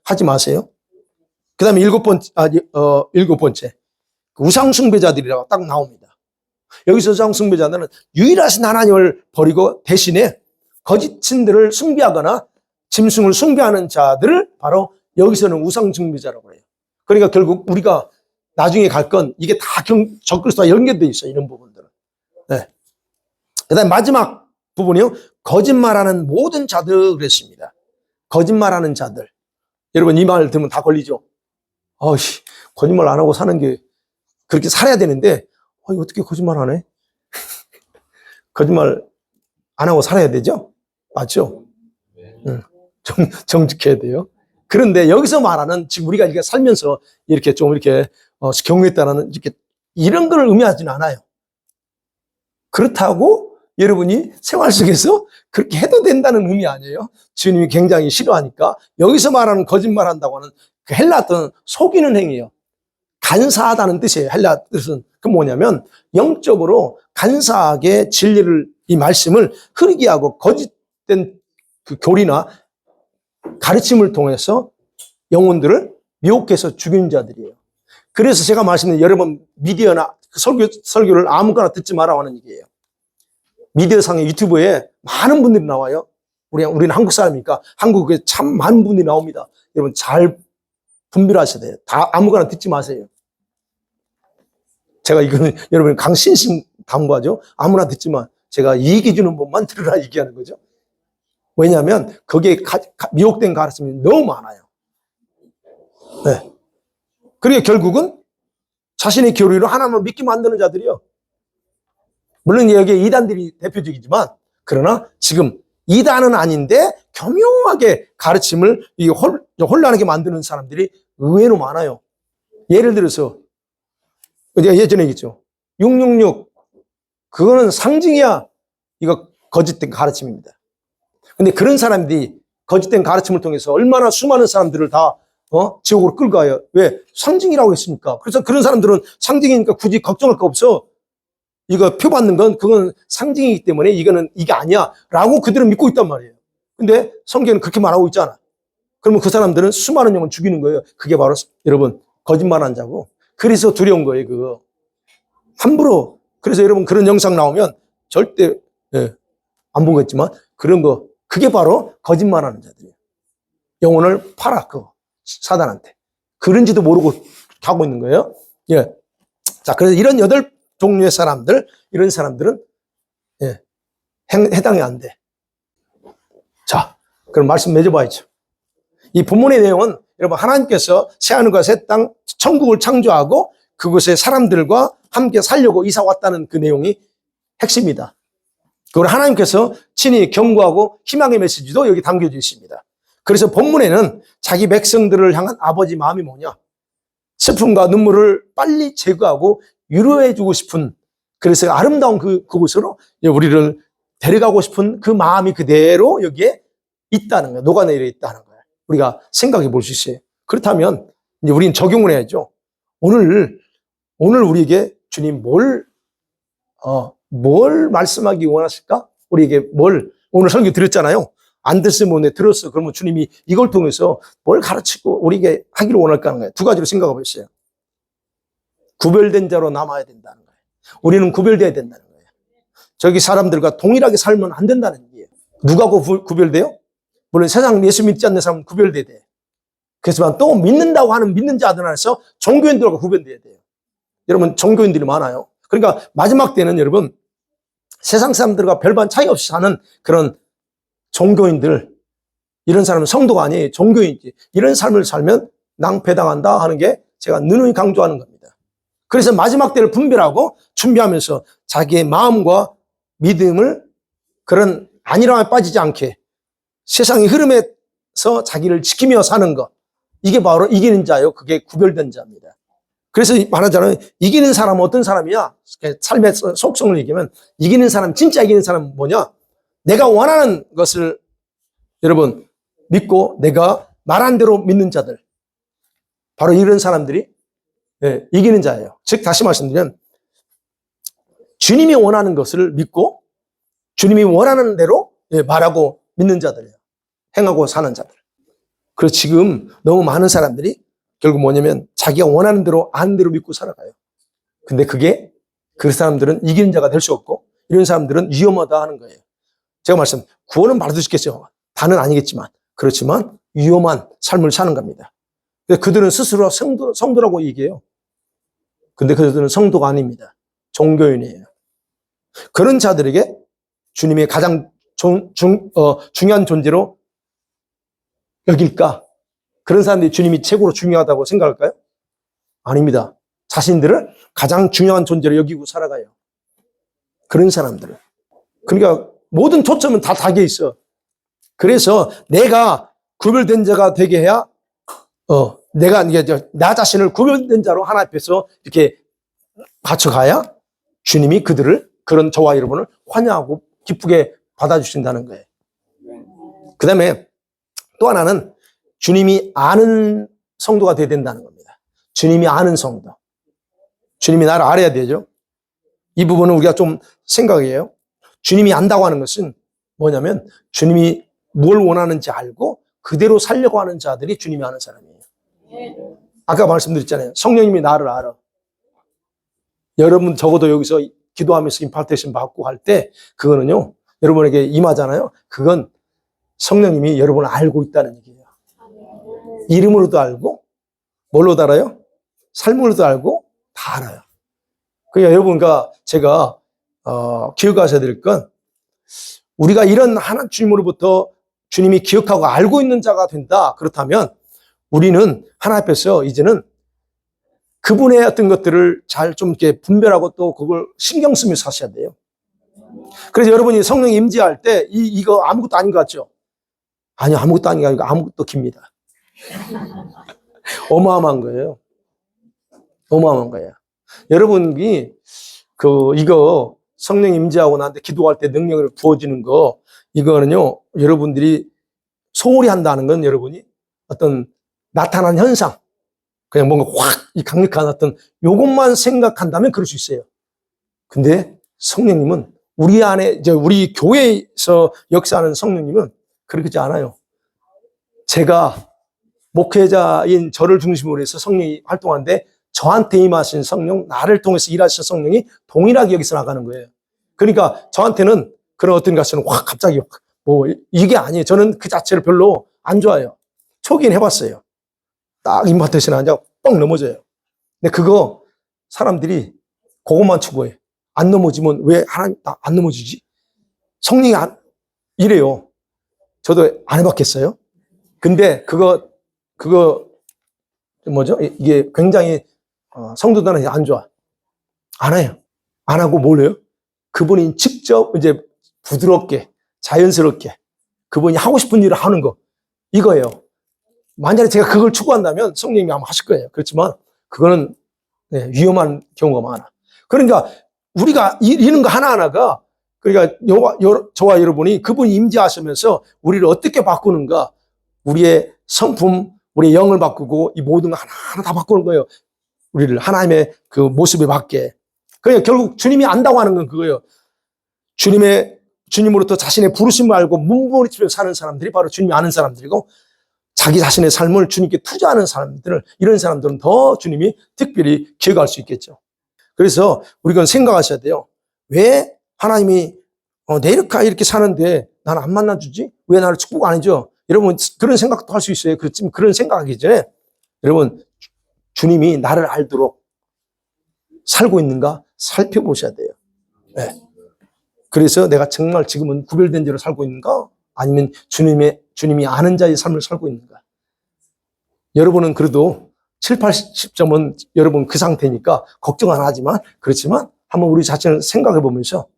하지 마세요. 그 다음에 일곱 번째. 우상숭배자들이라고 딱 나옵니다. 여기서 우상숭배자들은 유일하신 하나님을 버리고 대신에 거짓 신들을 숭배하거나 짐승을 숭배하는 자들을 바로 여기서는 우상숭배자라고 해요. 그러니까 결국 우리가 나중에 갈 건 이게 다 적그리스도와 연결되어 있어요. 이런 부분들은. 네. 그 다음에 마지막 부분이요. 거짓말하는 모든 자들 그랬습니다. 거짓말하는 자들. 여러분 이 말 들으면 다 걸리죠. 거짓말 안 하고 사는 게 그렇게 살아야 되는데 어떻게 거짓말 안 해? 거짓말 안 하고 살아야 되죠? 맞죠? 정직해야 돼요. 그런데 여기서 말하는 지금 우리가 이렇게 살면서 이렇게 좀 이렇게 경외했다는 이렇게 이런 걸 의미하지는 않아요. 그렇다고 여러분이 생활 속에서 그렇게 해도 된다는 의미 아니에요. 주님이 굉장히 싫어하니까 여기서 말하는 거짓말 한다고 하는 그 헬라 뜻은 속이는 행위예요. 간사하다는 뜻이에요. 헬라 뜻은. 그 뭐냐면 영적으로 간사하게 진리를 이 말씀을 흐리게 하고 거짓된 그 교리나 가르침을 통해서 영혼들을 미혹해서 죽이는 자들이에요. 그래서 제가 말씀드린 여러 번 미디어나 설교를 아무거나 듣지 마라 하는 얘기예요. 미디어상의 유튜브에 많은 분들이 나와요. 우리는 한국 사람이니까 한국에 참 많은 분들이 나옵니다. 여러분 잘 분별하셔야 돼요. 다 아무거나 듣지 마세요. 제가 이거는 여러분 강신심 당부하죠. 아무나 듣지만 제가 이익이 주는 법만 들으라 얘기하는 거죠. 왜냐하면 거기에 미혹된 가르침이 너무 많아요. 네. 그러니까 결국은 자신의 교리로 하나님을 믿게 만드는 자들이요. 물론 여기에 이단들이 대표적이지만 그러나 지금 이단은 아닌데 교묘하게 가르침을 혼란하게 만드는 사람들이 의외로 많아요. 예를 들어서 내가 예전에 얘기했죠. 666 그거는 상징이야. 이거 거짓된 가르침입니다. 근데 그런 사람들이 거짓된 가르침을 통해서 얼마나 수많은 사람들을 다 지옥으로 끌고 가요. 왜? 상징이라고 했으니까. 그래서 그런 사람들은 상징이니까 굳이 걱정할 거 없어. 이거 표 받는 건 그건 상징이기 때문에 이게 아니야 라고 그들은 믿고 있단 말이에요. 근데 성경은 그렇게 말하고 있잖아. 그러면 그 사람들은 수많은 영혼 죽이는 거예요. 그게 바로 여러분 거짓말한 자고. 그래서 두려운 거예요. 그거 함부로. 그래서 여러분 그런 영상 나오면 절대 안 보겠지만 그런 거 그게 바로 거짓말하는 자들이에요. 영혼을 팔아 그거 사단한테. 그런지도 모르고 하고 있는 거예요. 예. 자, 그래서 이런 8종류의 사람들, 이런 사람들은 해당이 안 돼. 자, 그럼 말씀 맺어봐야죠. 이 본문의 내용은 여러분 하나님께서 새하늘과 새 땅, 천국을 창조하고 그곳에 사람들과 함께 살려고 이사 왔다는 그 내용이 핵심이다. 그걸 하나님께서 친히 경고하고 희망의 메시지도 여기 담겨져 있습니다. 그래서 본문에는 자기 백성들을 향한 아버지 마음이 뭐냐? 슬픔과 눈물을 빨리 제거하고 위로해주고 싶은, 그래서 아름다운 그곳으로 우리를 데려가고 싶은 그 마음이 그대로 여기에 있다는 거예요. 녹아내려 있다는 거예요. 우리가 생각해 볼 수 있어요. 그렇다면 이제 우리는 적용을 해야죠. 오늘 우리에게 주님 뭘 말씀하기 원하실까? 우리에게 오늘 설교 드렸잖아요. 안 됐으면 들었어. 그러면 주님이 이걸 통해서 뭘 가르치고 우리에게 하기를 원할까 하는 거예요. 두 가지로 생각해 보세요. 구별된 자로 남아야 된다는 거예요. 우리는 구별돼야 된다는 거예요. 저기 사람들과 동일하게 살면 안 된다는 얘기예요. 누가 구별돼요? 물론 세상 예수 믿지 않는 사람은 구별돼야 돼요. 그렇지만 또 믿는다고 하는 믿는 자들 안에서 종교인들과 구별돼야 돼요. 여러분 종교인들이 많아요. 그러니까 마지막 때는 여러분 세상 사람들과 별반 차이 없이 사는 그런 종교인들, 이런 사람은 성도가 아니에요. 종교인이지. 이런 삶을 살면 낭패당한다 하는 게 제가 누누이 강조하는 겁니다. 그래서 마지막 때를 분별하고 준비하면서 자기의 마음과 믿음을 그런 안일함에 빠지지 않게 세상의 흐름에서 자기를 지키며 사는 것, 이게 바로 이기는 자요. 그게 구별된 자입니다. 그래서 말하자면 이기는 사람은 어떤 사람이냐? 삶의 속성을 얘기하면 이기는 사람, 진짜 이기는 사람은 뭐냐? 내가 원하는 것을 여러분 믿고 내가 말한 대로 믿는 자들, 바로 이런 사람들이 이기는 자예요. 즉 다시 말씀드리면 주님이 원하는 것을 믿고 주님이 원하는 대로 말하고 믿는 자들이에요. 행하고 사는 자들. 그래서 지금 너무 많은 사람들이 결국 뭐냐면 자기가 원하는 대로 아는 대로 믿고 살아가요. 근데 그게 그 사람들은 이기는 자가 될 수 없고 이런 사람들은 위험하다 하는 거예요. 제가 구원은 받을 수 있겠죠. 다는 아니겠지만 그렇지만 위험한 삶을 사는 겁니다. 그들은 스스로 성도라고 얘기해요. 근데 그들은 성도가 아닙니다. 종교인이에요. 그런 자들에게 주님이 가장 중요한 존재로 여길까? 그런 사람들이 주님이 최고로 중요하다고 생각할까요? 아닙니다. 자신들을 가장 중요한 존재로 여기고 살아가요. 그런 사람들은. 그러니까 모든 초점은 다 닭에 있어. 그래서 내가 구별된 자가 되게 해야 내가 나 자신을 구별된 자로 하나님 앞에서 이렇게 바쳐가야 주님이 그들을 그런 저와 여러분을 환영하고 기쁘게 받아주신다는 거예요. 그 다음에 또 하나는 주님이 아는 성도가 되어야 된다는 겁니다. 주님이 아는 성도. 주님이 나를 알아야 되죠. 이 부분은 우리가 좀 생각해요. 주님이 안다고 하는 것은 뭐냐면 주님이 뭘 원하는지 알고 그대로 살려고 하는 자들이 주님이 아는 사람이에요. 아까 말씀드렸잖아요. 성령님이 나를 알아. 여러분 적어도 여기서 기도하면서 임파테이션 받고 할 때 그거는요. 여러분에게 임하잖아요. 그건 성령님이 여러분을 알고 있다는 얘기예요. 이름으로도 알고 뭘로도 알아요? 삶으로도 알고 다 알아요. 그러니까 여러분과 제가 기억하셔야 될 건 우리가 이런 하나님 주님으로부터 주님이 기억하고 알고 있는 자가 된다. 그렇다면 우리는 하나님 앞에서 이제는 그분의 어떤 것들을 잘 좀 이렇게 분별하고 또 그걸 신경 쓰면서 사셔야 돼요. 그래서 여러분이 성령 임재할 때 이거 아무것도 아닌 것 같죠? 아니요, 아무것도 아닌 게 아니고 아무것도 깁니다. 어마어마한 거예요. 어마어마한 거예요. 여러분이 이거 성령 임재하고 나한테 기도할 때 능력을 부어지는 거 이거는요 여러분들이 소홀히 한다는 건 여러분이 어떤 나타난 현상 그냥 뭔가 확 강력한 어떤 요것만 생각한다면 그럴 수 있어요. 근데 성령님은 우리 안에 우리 교회에서 역사하는 성령님은 그렇지 않아요. 제가 목회자인 저를 중심으로 해서 성령이 활동하는데 저한테 임하신 성령, 나를 통해서 일하신 성령이 동일하게 여기서 나가는 거예요. 그러니까 저한테는 그런 어떤 것은 확 갑자기 이게 아니에요. 저는 그 자체를 별로 안 좋아해요. 초기엔 해봤어요. 딱 임파테이션 하자 뻥 넘어져요. 근데 그거 사람들이 그것만 추구해. 안 넘어지면 왜 하나님 안 넘어지지? 성령이 이래요. 저도 안 해봤겠어요. 근데 그거 뭐죠? 이게 굉장히 성도들한테 안 좋아. 안 해요. 안 하고 뭘 해요? 그분이 직접 이제 부드럽게 자연스럽게 그분이 하고 싶은 일을 하는 거 이거예요. 만약에 제가 그걸 추구한다면 성령님이 아마 하실 거예요. 그렇지만 그거는 위험한 경우가 많아. 그러니까 우리가 이런 거 하나하나가 그러니까 저와 여러분이 그분이 임재하시면서 우리를 어떻게 바꾸는가 우리의 성품, 우리의 영을 바꾸고 이 모든 거 하나하나 다 바꾸는 거예요. 우리를 하나님의 그 모습에 맞게. 그러니까 결국 주님이 안다고 하는 건 그거예요. 주님으로부터 자신의 부르심을 알고 문부리치며 사는 사람들이 바로 주님이 아는 사람들이고 자기 자신의 삶을 주님께 투자하는 사람들을 이런 사람들은 더 주님이 특별히 기억할 수 있겠죠. 그래서 우리가 생각하셔야 돼요. 왜 하나님이 내 이렇게 사는데 나는 안 만나주지? 왜 나를 축복 안 해줘? 여러분 그런 생각도 할 수 있어요. 그렇지만 그런 생각하기 전에 여러분 주님이 나를 알도록 살고 있는가 살펴보셔야 돼요. 네. 그래서 내가 정말 지금은 구별된 자로 살고 있는가? 아니면 주님이 아는 자의 삶을 살고 있는가? 여러분은 그래도 7, 80점은 여러분 그 상태니까 걱정 안 하지만 그렇지만 한번 우리 자신을 생각해 보면서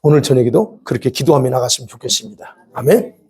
오늘 저녁에도 그렇게 기도하며 나갔으면 좋겠습니다. 아멘.